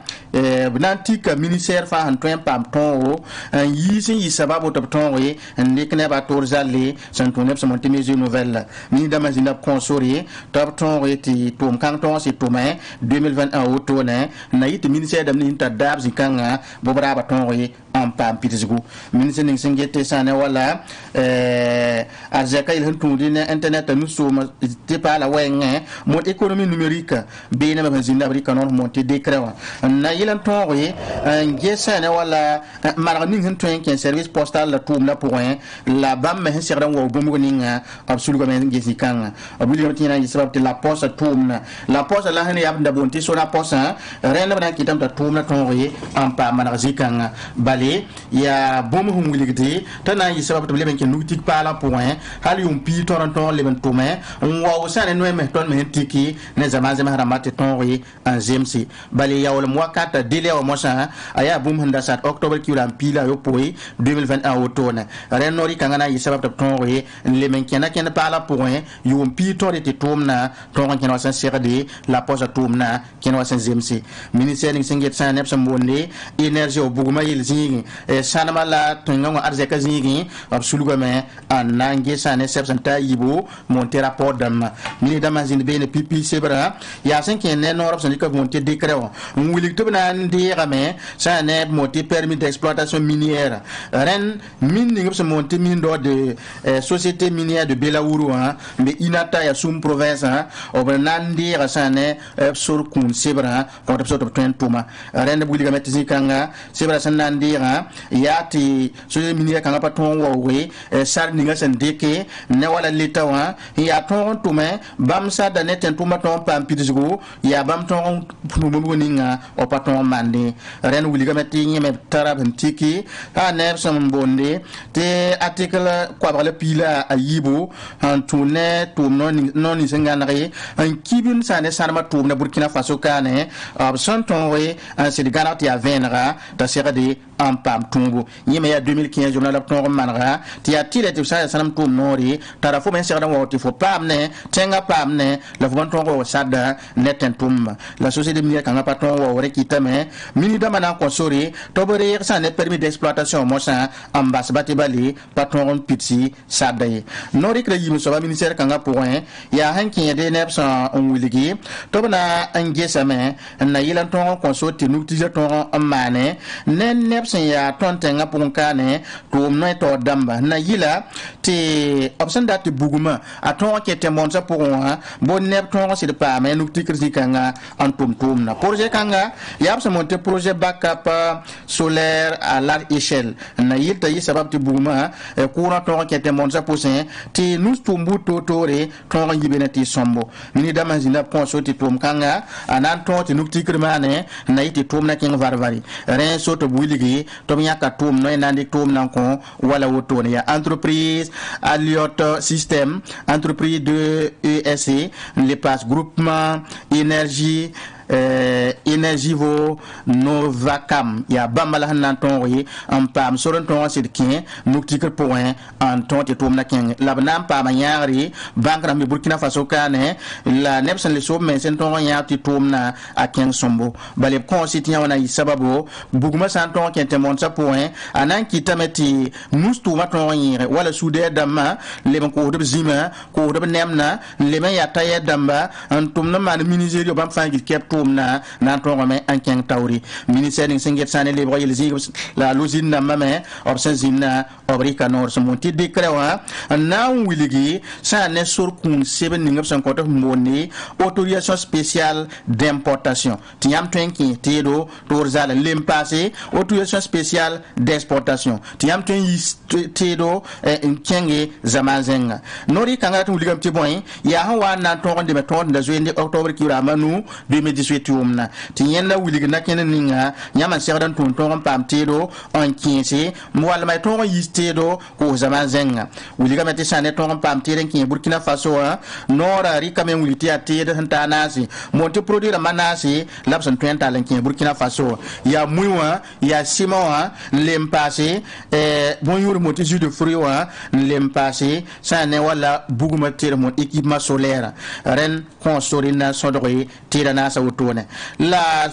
nantika ministère fa han ton pam ton yi sin yi sababu to ton we ndik ne ba torzale san ton nep monti mesure nouvelle ni dama zinab consori top ton reti tom kanton si tomé 2021 auto na yiti ministère dam ni ta dab zikanga bobra ba ton re en pam pitisgu ministère ning singete sana wala azaka il hantu dina internet nu so te pa la wenge mon économie numérique bena ba zinab ri kanon monter décret na yilan ton re ngesa na wala mar ning hantu en service postal la tom la pour la bam me serdan wo bomu ninga absolument ngezikanga abuli yotina yi sabab la poste tourna la poste la hani abda bonti so la poste rena bana kitam ta tourna tonri en pa manazikanga bale ya bomu humligiti tana yi sabab to leben ke nutik pa la point hali um pi toronton leben tome wa usane no me ton me tiki ne zamaze maramate tonri en zemsi bale ya wala mwakata dele wa mosa aya bum handa sat octobre ki ram pila yo poi 2021 otona renori kangana yi sabab to tonri leben kena pa la point yum pi to de tomna ton ken wasan serade la posa tomna ken wasan zemsi ministère ning singet san nep sambonde énergie o buguma yel zingi sanama la tonga arzeka zingi absolument me anange san sep santa yibo monter rapport dam mini dama zin bene pipi sebra ya san ken ne no option ka monter décret on wili to na ndira me san ne monter permis d'exploitation minière ren mining option monter mine de société minière de Belaourou mais inata ya sum province obnandi rasane sur kun sebra ko to to tuma rende buliga metzi kanga sebra sanandi yati so mini kanga paton we sar ninga sandeke ne wala letawa ya ton tuma bam sa da net tuma ton pam pidisgo ya bam ton mumu ninga o paton mande rende buliga metti nyeme tarab ntiki ha ne sam bonde te article kwa bala pila ayibo han tune tum non ni senganare en kibin sane sanama tum na Burkina Faso kane son ton we en se garanti a venra ta sera de en pam tumbu yima ya 2015 journal ton manra ti ya tile ti sa sanam tum nori tara fo men serda woti fo pam ne tenga pam ne la fo ton ko sada neten tum la société minière kanga paton wo rekitame mini dama na ko sori to bore ça ne permis d'exploitation mo sa ambas batibali patron pitsi sadaye nori kre yim so ba ministère kanga point ya hankin de nepsa on wiligi to bana angesame na yilan ton ko so ti nukti ton amane nen nepsa ya ton tenga punkane to no to damba na yila ti option dat buguma aton ke te monza pour bon nep ton c'est pas mais nukti kanga en tum na projet kanga ya absa monter projet backup solaire à large échelle na yilta yi sabab ti buguma courant ton ke te monza pour ti nous tumbu totore ton yibena ti sombo mini dama zinab konso ti tum kanga anan ton ti nukti krmane na yiti tum na king varvari ren so to buligi to nyaka tum no nandi tum nan ko wala woto ya entreprise Alliot System, entreprise de ESC, les places groupement énergie Energivo Novacam ya bambala hanan tonri en pam soron ton sidkin nuktikr point en ton te tomna ken labnam pa manyari bankram bi Burkina Faso kane la nepsen le so men sen ton ya ti tomna a ken sombo bale constitution wana sababu buguma san ton ken te monta point anan kitameti mustu maton yire wala soude dama le ko de zima ko de nemna le men ya taye damba en tomna man ministère bam fangil kep na ton me en ken tawri ministère ning singet sané le boyel zi la losine na mame option zina obrika nor so monti de krewa na wiligi sa ne sur kun 7 ning option ko moni autorisation spéciale d'importation tiam twenki tedo torzala lempase autorisation spéciale d'exportation tiam twen tedo en kenge zamazenga nori kanga tu ligam ti boy ya hawa na ton de meton de zoende octobre ki ramanu 2018 tumna ti yenda wilig na ken ninga nyama serdan ton ton pam tedo on kinse mwal mai ton yistedo ko zaman zenga wiliga meti sane ton pam teden kin Burkina Faso nora rika men wiliti atede hanta nasi monte produire manasi labsan twenta len kin Burkina Faso ya muiwa ya simawa lempase bon yuru moti jus de fruit wa lempase sane wala buguma tere mon équipement solaire ren consorina sodori tira na sa wutone la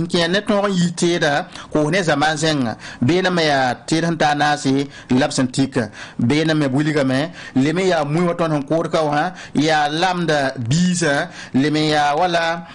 kene ton yiteda ko ne zaman zenga bena me ya tiranta nasi labsantika bena me buliga me le me ya muy waton hon korka wa ya lamda bisa le me ya wala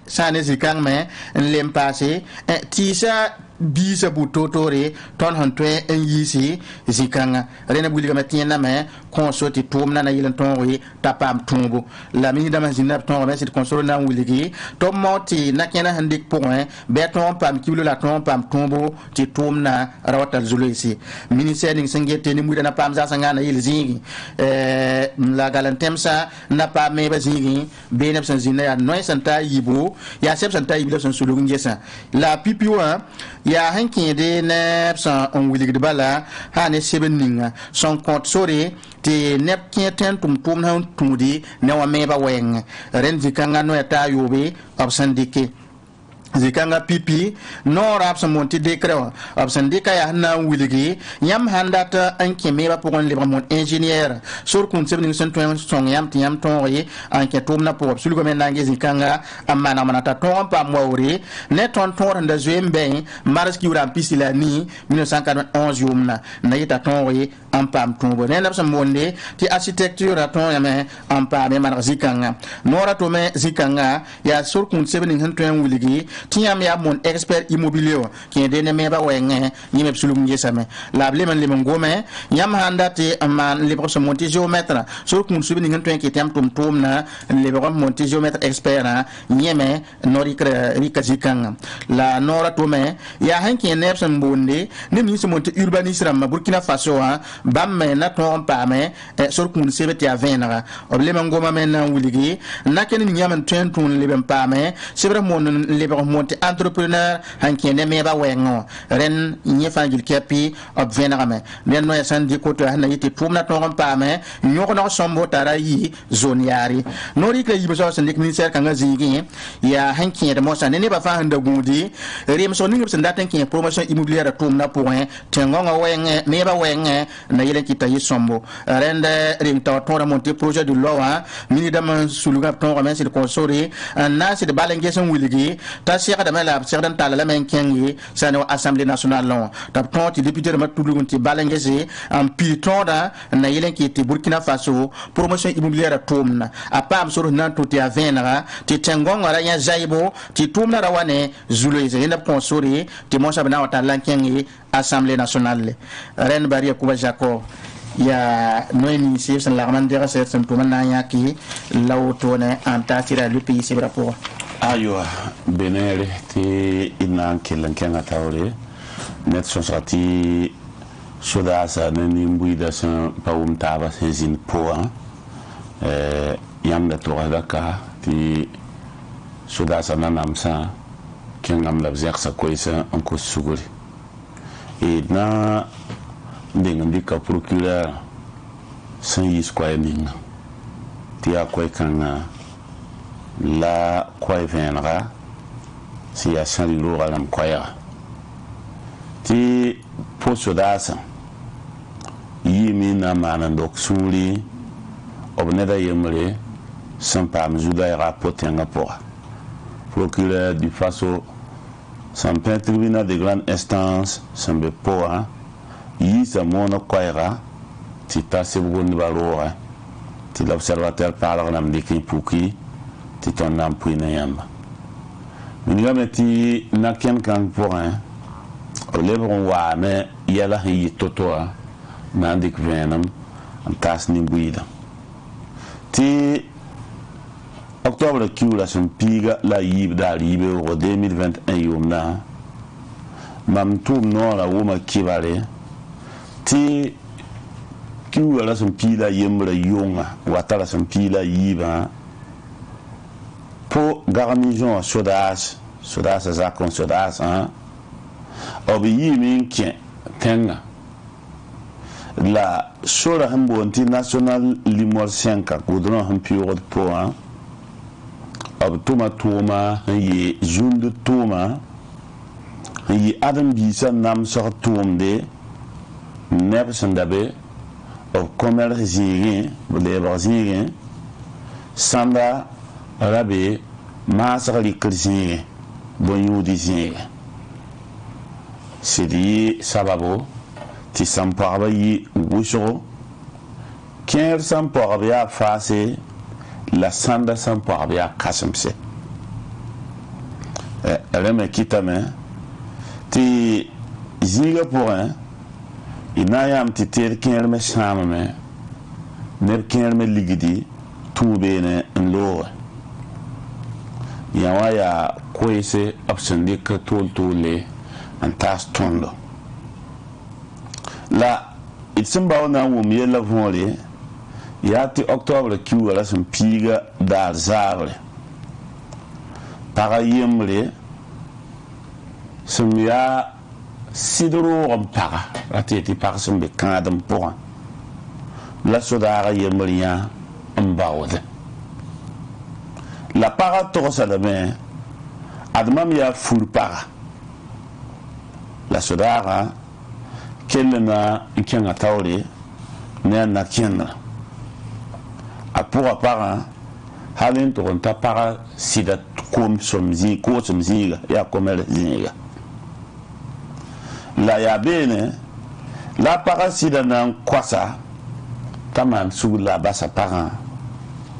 sane zikang me lempase tisa bisa butotore ton hantwe en yisi zikanga rena buliga matiena me consoti tomna na yilan ton wi tapam tumbu la mi dama zinab ton me sit consolo na wuligi to moti na kena handik point beton pam kiblo la ton pam tumbu ti tomna rawatal zulisi ministère ning sengete ni muda na pam za sanga na yil zingi la galantemsa na pa me ba zingi benep san zinna ya noy santa yibo ya sep santa yibo san sulugun jesa la pipiwa ya hankin de ne san on wilig de bala ha ne seben ninga son compte sori te nep kien tum na tumudi ne wa me ba wen ren vikanga no eta yobe absandike zikanga pipi no rap sa monti dekrewa absandika ya na wiligi yam handata anke meba pour le mon ingénieur sur kun sebning son ton yam tiam ton ri anke tomna pour absolument menange zikanga amana manata ton pa mawri ne ton da zembe mars ki ura pisila ni 1991 yumna na yita ton ri en pam tombo ne na sa monde ti architecture ton yame en pam man zikanga nora to me zikanga ya sur kun sebning ton wiligi tiam ya mon expert immobilier qui est ne meba wenge ni me sulum yesame la ble man le ngome yam handate man le proche monter géomètre sur kun subi ngi ton qui tem tum na le proche monter géomètre expert nyeme nori kre rikazikanga la nora to me ya hanki ne psan bonde ne mi se monter urbanisme ma Burkina Faso bam me na ton pa me sur kun sebeti a venra oble man ngoma men na wuligi na ken ni yaman tun le bem pa me c'est vraiment le monte entrepreneur han kene me ba wengo ren nye fangil kepi ob venagame nen no yasan di ko to han yiti tumna to ngam pame nyoko no sombo tarayi zone yari nori ka yibo so sendik ministère kanga zigi ya han kene mo sa ne ba fa handa gudi rem so ningi sen daten kene promotion immobilière tumna point tengonga wenge me ba wenge na yelen kita yi sombo rende rim to to monte projet de loi mini dam suluga to ngam c'est le consori na c'est de balengé son wiligi ta cheikh da mala cheikh dan tala men kengi sa no assemblée nationale long ta to ti député ma tudungun ti balengé en piton da na yelen ki ti Burkina Faso promotion immobilière tumna a pam sur nan to ti avenra ti tengonga ra ya jaibo ti tumna rawane zulese ina consori ti mo sabna wata lankengi assemblée nationale ren bari ko Jacob ya noini si sen la mandera ser sen to manaya ki lawtone anta tira le pays c'est rapport aywa benere ti inan kelan kenga tawre net sonsati soda sa nani mbuida san pawum taba sezin poa yamda to radaka ti soda sa nanam sa kengam la bzersa koisa en ko suguri et na dengan ka procureur sans yis quoi ninga ti a quoi kanga la quoi viendra si a sans l'eau à l'amkoya ti posodasa yimi na manandok suli obneda yemre sans pas mesurer rapport en rapport procureur du Faso sans tribunal de grande instance sans be poa yi sa mono kwaira ti ta se bugon balora ti l'observateur parle nam de ki puki ti ton nam puina yamba ni gameti na ken kan porin o lebron wa me yala hi totoa na dik venam am tas ni buida ti octobre ki la son piga la yib da libe o 2021 yomna mam tum no la woma kibale ti kiwa la son pila yemra yonga watala son pila yiba po garnison sodas za kon sodas obi yimin kenga la sora hambo international limor 5 goudron ham pure de po ob tuma yi junde tuma yi adam bisa nam sort tumde neb sandabe of commerce zigi de zigi sanda rabe masali kirzi bonyudi zigi sidi sababo ti sampaba yi wuso ker sampaba ya fase la sanda sampaba ya kasamse reme kitame ti ziga pour inayam ti ter ker me samame ne ker me ligidi tubene nlo ya koise absendi ka tole antas tondo la itsimba na wum yela vole ya ti octobre ki wala son piga dar zable para yemre semya sidro para ateti par sembe kadam pour la sodara yemria mbawde la para to salame admam ya fur para la sodara kelna kenga tawre ne na kenna a pour para halin to ta para sida kom somzi ko somzi ya komel zinga la ya bene la para sida nan kwasa taman su la basa para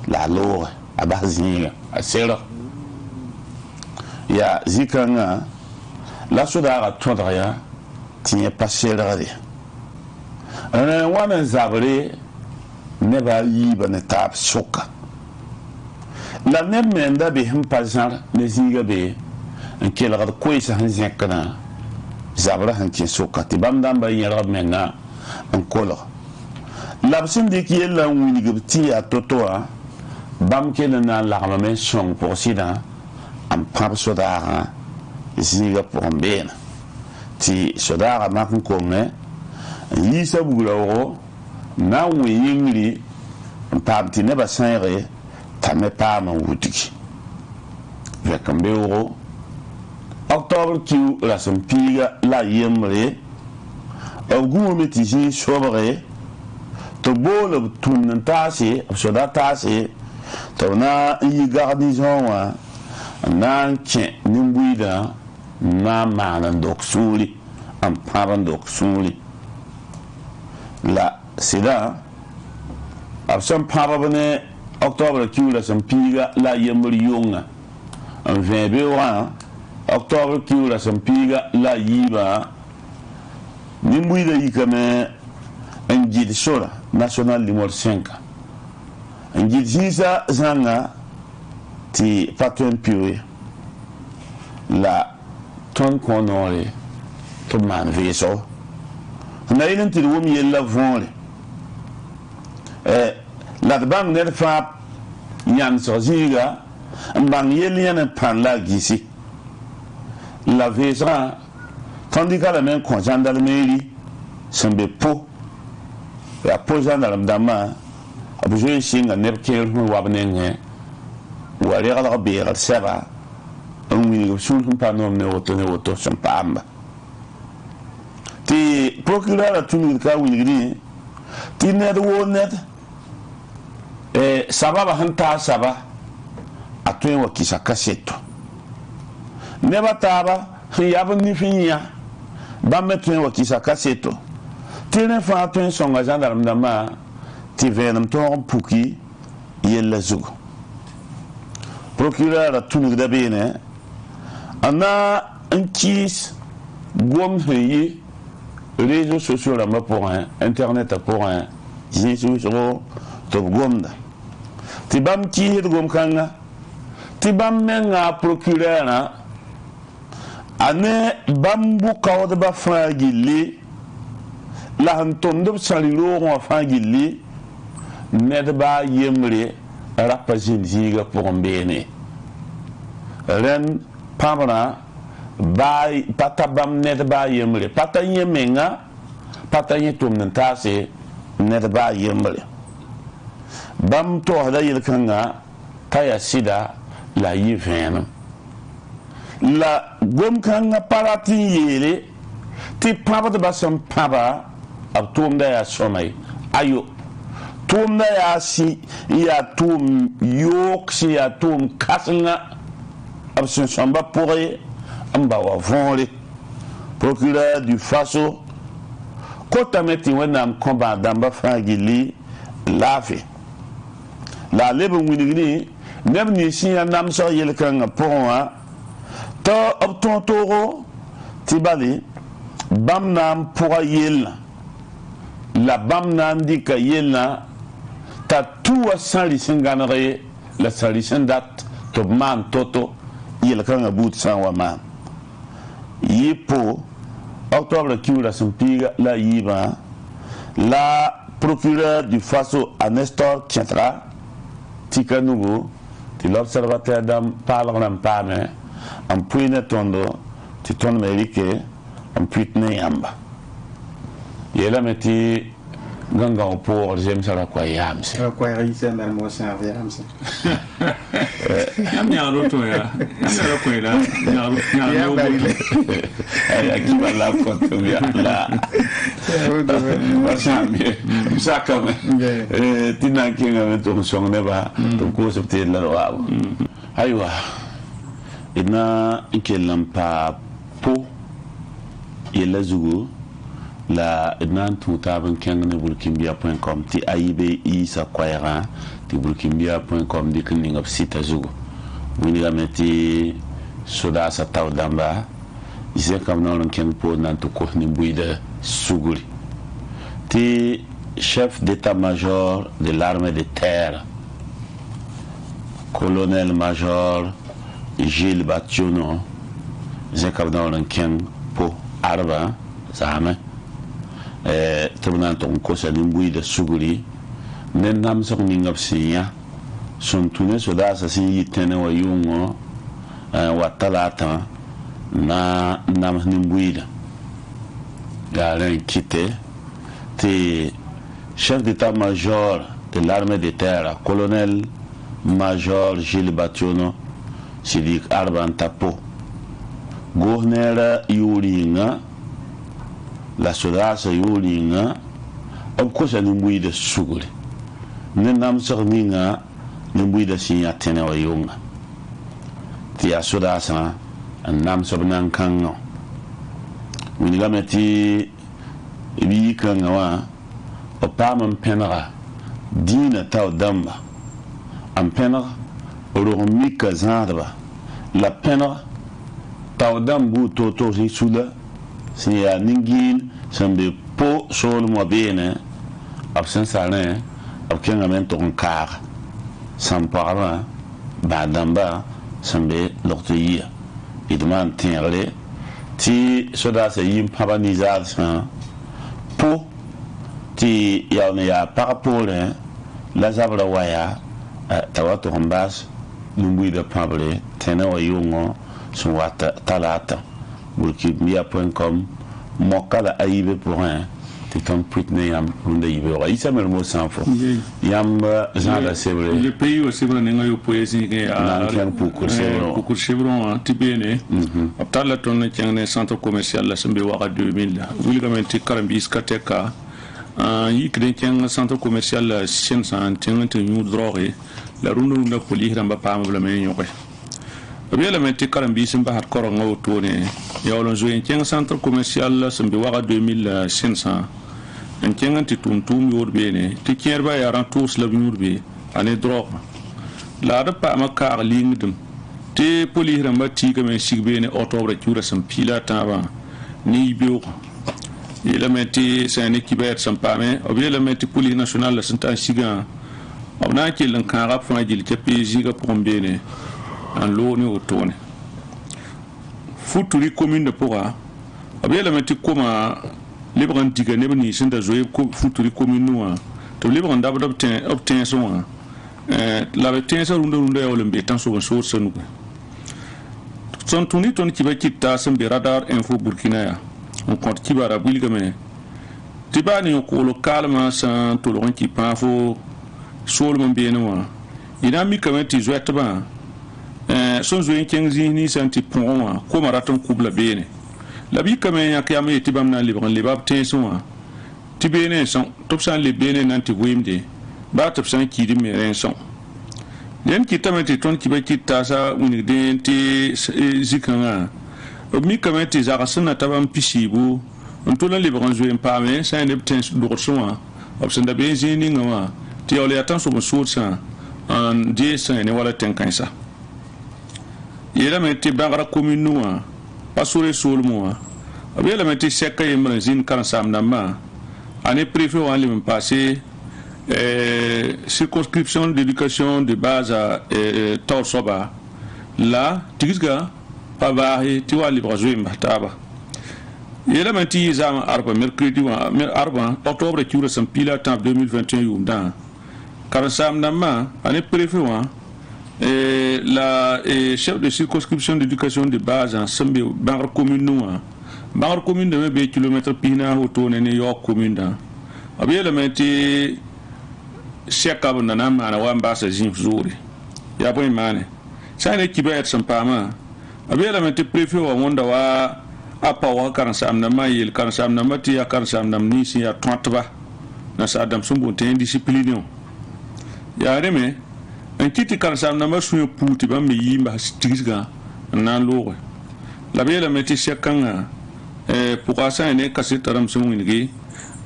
la lore abazinga asera ya zikanga la sodara tondria tinye passerade wana zabre ne ba yiba ne tap soka la ne menda be him pasar ne ziga be en kela ga koisa han zekana zabra han ki soka ti bam dam ba yara menga en kolo la bsin de ki la wini gabti a totoa bam kena na la men song pour sida am pap sodara zĩiga pʋgẽ beene tɩ sodaagã mak n kome n yiisa bugraoogo na n wẽ yĩngri n paam tɩ nebã sãeege t'a me paam n wudgi vẽk n beoogo octobre kiu rasem piiga la yembre b gũume tɩ zĩig sobge tɩ bool b tũnd n taase b soda taase tɩ b na n yi garnison wã n na n kẽ nin-buiidã n na n maan n dog sũuri n pãb n dog sũuri la sɩdã b sẽn pãbb ne octobre kiu rasem piiga la yembr yʋngã n vẽe beoogã octobre kiu rasem piiga la yiibã nin-buiidã yikame n gɩd sora national limor 5 n gɩd zĩisa zãnga tɩ pa tõe n pio ye la tõnd kõ noore tɩ b maan vɩɩsgo n na yɩl n tɩ d wʋm yella võore la d bãng ned fãa yãnsg zĩiga n bãng yell yẽn n pãn la a gisi la vɩɩsgã tõnd dɩka lame n kõ gendarmerie sẽn be po yaa po gendarme dãmbã b zoe sɩnga neb kẽer sẽn wab nengẽ wa reglg beegd sɛba n wilg b sũur sẽn pa noom ne woto sẽn paamba tɩ procureur a tũnugd ka wilgdẽ tɩ ned woo ned sababa sẽn taa saba a tõe n wa kɩsa kaseto nebã taaba sẽn yab n nif n yã bãmb me tõe n wa kɩsa kaseto tɩ rẽ fãa tõe n sõnga gendarme dãmbã tɩ vẽenem tõog n puki yella zugu procureur a tũnugda beene n na n kɩɩs gomd sẽn yɩ réseau sociaux rãmbã pʋgẽ internet pʋgẽ zĩis wʋsgo tɩ b gomda tɩ bãmb kɩɩsd gom-kãngã tɩ bãmb menga procureurã a ne bãmb bu-kaoodbã fãa gilli la sẽn tʋmd b sãri roogẽ wã fãa gilli ned baa yembre ra pa zĩnd zĩiga pʋgẽ beene rẽnd pãbrã pa ta bãmb ned baa yembre pa ta yẽ menga pa ta yẽ tʋmd n taase ned baa yembre bãmb togsda yel-kãngã t'a yaa sɩda la a yɩ vẽenem la gom-kãngã pa rat n yeele tɩ pãbdbã sẽn pãba b tʋʋmda yaa sõma ye ayo tʋʋmda yaa yaa tʋʋm yook sẽn yaa tʋʋm kãsengã b sẽn sõmba pʋgẽ n ba wa võore procureur du faso kotame tɩ wẽnnaam kõ bãag dãmbã fãa gilli laafɩ la a leb n wilgdẽ neb nins sẽn yaa namsg yel-kãngã pʋgẽ wã t'a b tõog toogo tɩ bale bãmb na n pʋga yellã la bãmb na n dɩka yellã t'a tu wa sãri sẽn gãneg ye la sãri sẽn dat tɩ b maan to-to yel-kãngã buud sã n wa maan yɩ po octobre kiura sẽn piiga la yiibã la procureur du faso a Nestor kẽtra tika nugu tɩ l'observateur dãmb paalg rãmb paame n pʋɩ ne tõndo tɩ tõnd me rɩke n pʋɩt ne yãmba yeelame tɩ gãngã wã pʋʋgr zemsã ra koa yaamse yãmb yãgd woto yaa yãmb ra kõela a kiba la kõtm yaa la sãame b sakame tɩ na n kẽngame tɩ m sõng nebã tɩ m koosb tɩ yella d waabo aywa d na n kell n paa po yella zugu la d na n tũu taab n kẽng ne burkinbia.com tɩ ayibe isa koɛɛgã tɩ burkinbia.com dɩk n ning b sɩta zugu wilgame tɩ sodaasã tao dãmba zẽkame noor n kẽng pood na n tɩ kos nin-buiidã sugri tɩ chef d'état-major de l'armée de terre colonel major Gilles Bationo zẽkame noor n kẽng po arbã zaame tɩ b na n tʋg n kosa nin-buiidã sugri ne namsg ning b sẽn yã sẽn tũ ne sodaasã sẽn yɩ tẽne wa yʋngõ wa talaatã na nam nimbuida ya ren quitté te chef d'état-major de l'armée de terre colonel major Gilles Bationo Sidik Arban Tapo gouverneur yuringa la sodasa yuringa ab ko sa nimbuida sugule ne nam sorninga nimbuida sinya tene wa yunga ti a sodasa nam sobnan kango wini gameti bi kanga wa o pam penra dina taw damba am penra ro mika zadba la penra taw dambu to sula si ya ningin sambe po sol mo bene absen sane ab kenga men ton kar sam parla ba damba sambe loktiya idman tenre ti soda se yim pabanizar sa po ti ya parapole la zabra waya tawato hombas lumbu de pable tena wa yungo so wata talata burkibia.com mokala aibe pour un ti ton putne yam runde yibe wa isa mer mo sanfo yam zala sebre le pays au sebre nenga yo poesi ke a pour chevron ti bene aptala ton tiangne centre commercial la sembe wa 2000 wuli gamenti karambis kateka yi kren tiang centre commercial sien san tiang te ñu droge la rundu na poli ramba pam bla me ñokwe bien la menti karambis mba hat koronga otone yawlon joyen tiang centre commercial sembe wa 2500 en tiang ti tum yor bene ti kierba ya ran tous la nyurbe ane drogue la da pa ma ka lingdum te poli ramba ti ka men sigbene octobre cura sam pila taba ni bio elementi sen équipe sampame o elementi police nationale la santa siga o na ke lan kan rap fa jil te pesi ga pombene en lo ni otone futuri commune de pora o elementi koma libran diga ne bani sinda zoe ko futuri commune noa to libran dab obtain so la obtain so runda o lembe tan so sanu son tuni ton ki ba kitta sam be radar info burkina ya on compte qui va rabouiller comme tibani ko lo calme sans tout le qui pas fo sol mon bien moi il a mis quand même tu joues ba son jouer 15 ni santi pont ko maraton couple bien la bi quand même ya me tibam na libre le bab tension tibene son top san le bien nanti wimde ba top san ki di me ren son len ki tamati ton ki ba ki tasa uni den ti zikanga mi quand ti zara sna tabam pisibu on to la libran jouer pas mais ça ne peut pas soin option da bien zini ngama ti ole attention mo source en 10 ne wala tenkansa yela meti bagara commune noa pasore solmo abela meti seka yemra zin kan samnama année préfet on lim passé circonscription d'éducation de base à Torsoba là tigisga pabahi ti wali brazoim taba yela menti zama arba mercredi wa arba octobre cura sam pila temps 2021 yumda karasam nama année préfet wa la chef de circonscription d'éducation de base en sambe bangar commune noa bangar commune de be kilomètre pina autone ne yo commune da abiyela menti shekab na mana wa mbasa jin zuri ya boy mane sai kibayat sampama abiyela menti préfet wa wonda wa apa wa karasam nama yel karasam nama ti ya karasam nam ni si ya 30 ba na sa dam sumbu te discipline ya reme en kiti karasam nama suyo puti ba me yimba stigisga na lowe la bela meti shekanga pour ça ne kasitaram sumungi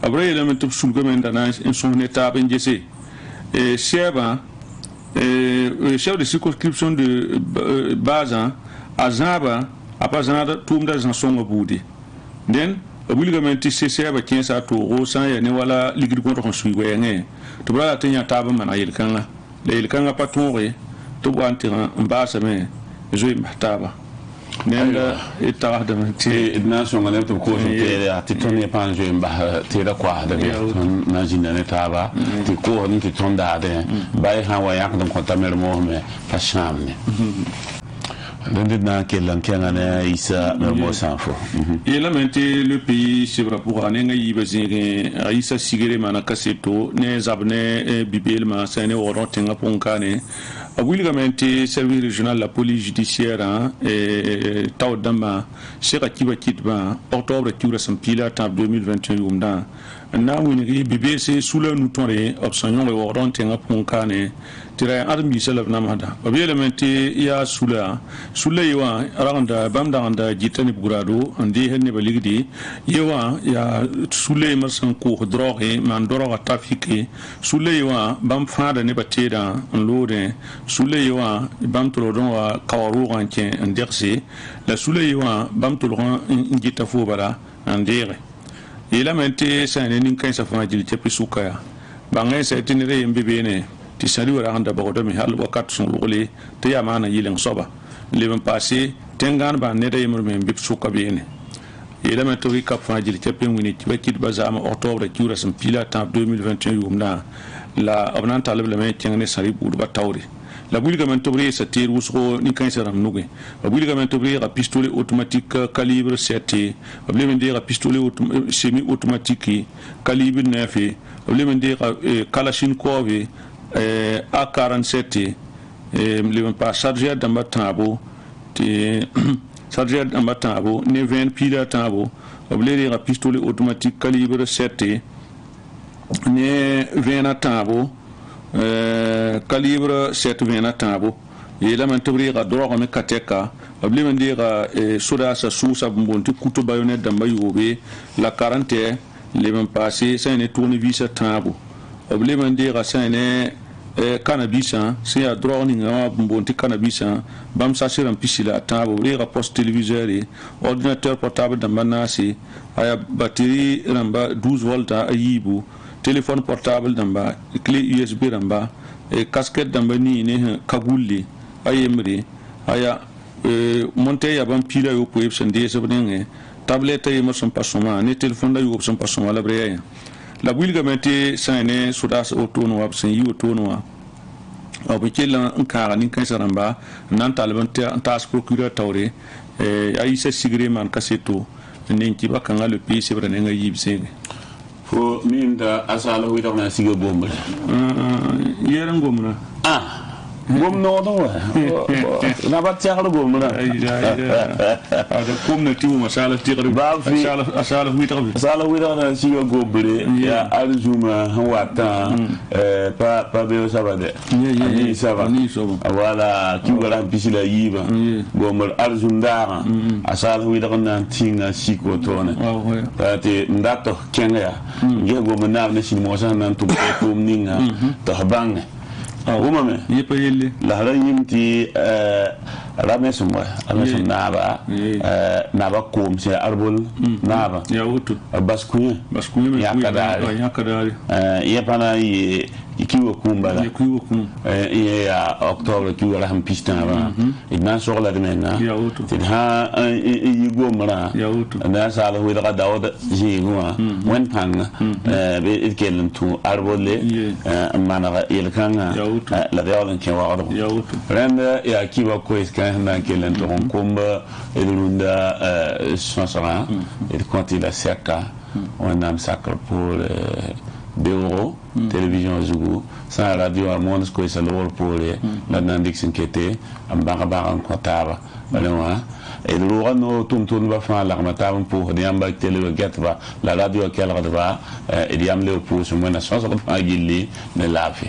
après il a mis tout sous le commandant en son état benjese chef de circonscription de base à Zaba à Pazana tout le monde son aboudi then obligatoirement c'est chef qui est à tout rosa et ne voilà ligue contre suivre ne to bla tenya taba mana yelkanga le yelkanga patore to bantiran mbasa me zo taba nenda ita da ti na so ngale to ko te a ti toni pa njo mba te da kwa da na jinda ne taba ti ko ni ti tonda de bai ha wa yak dum ko tamer mo me pa shamne Issa Mosanfo. Et là maintenant le pays c'est vrai pour année Issa Sigere Manakaseto ne zabne bibel ma sene oron tenga ponkane abulgamente service régional la police judiciaire et tawdama Cheikh Akiba Kitba octobre tura sampila tab 2021 umda na winri BBC sula nutore option le oron tenga ponkane tira armi selaf namada abielemente ya sula yiwa aranda bamda jitani burado andi henne baligdi yiwa ya sule marsan ko droge man doroga trafike sule yiwa bam fada ne bateda lore sule yiwa bam tolodon wa kawaru ganke anderse la sule yiwa bam tolodon jita fo bala andere elemente sane nin kan sa fama jili tepi sukaya bangay sa tinire yembebene ti sari wara handa bagodo mi hal wakat sun lugli te ya mana yilen soba leben passé tengan ba ne day murme bip suka bene yelama to wi kap fajil tepe wini ci bakit bazama octobre ci rasam pila temps 2021 yumna la abnan talib le men tiangane sari bud ba tawri la bulga men tobre sa tir wusro ni kan saram nuge la bulga men tobre ra pistolet automatique calibre 7 le men dira pistolet semi automatique calibre 9 le men dira kalashnikov A47 le pas chargé dans batabo chargé dans batabo ne 20 pila tabo obléri ra pistolet automatique calibre 7 ne 20 tabo calibre 7 20 tabo et là maintenant ra drogue me kateka obléri ndira soda sa sousa bonti couteau baïonnette dans bayobe la 40 le même passé ça ne tournevis tabo obléri ndira ça ne cannabis c'est à drogue ni bonti cannabis bam sa siram pisila tabo rega poste téléviseur et ordinateur portable dans manasi aya batterie ramba 12 volts ayibu téléphone portable dans ba clé USB ramba et casquette dans ba ni ne kagulli ayemri aya monter ya bam pila yo ko yebsen de sebnenge tablette ay son passoma ne téléphone da yo son passoma la breya la bulgamente sane sudas autono absen yi autono obikela nkara nin kan saramba nan talban tas procureur tawre Aïssa Sigre man kaseto nin ki bakanga le pays c'est vrai nga yibse fo minda asala wi dawna siga bomba yeran gomna gom no do na ba tiaxlo gom na ada kom na timu masala tiqri asala wi dawna siga gobre ya aljuma wata pa be sabade ni saba wala ki wala bisila yiba gomol aljundara asala wi dawna tinga siko tona pate ndato kenga ya gom na na sin mo sa nan tum ninga to bang umame yepa yelle la hara yimti ramesum naba naba kom se arbol naba ya wutu baskuye ya kadari yepana yi ikiwa kumbala ya octobre ki wala ham pistana ba idna sogla de menna ya wutu tin ha yigo mara ya wutu na sala wi daga dawda jigwa wen panga be ikelen tu arbole mana yelkanga la dawlan ke waqdo ya wutu renda ya kiwa ko iskan na kelen to komba elunda chansara et quand il a cerca on a sacre pour d'euros télévision Zougou sans radio à monde ko isa lor pour la nandix inquiété am baraba en comptable alors et le rano tum ba fa la mata pour diamba télé la radio quelle radva et diam le pour ce moins na 60 agili ne lafi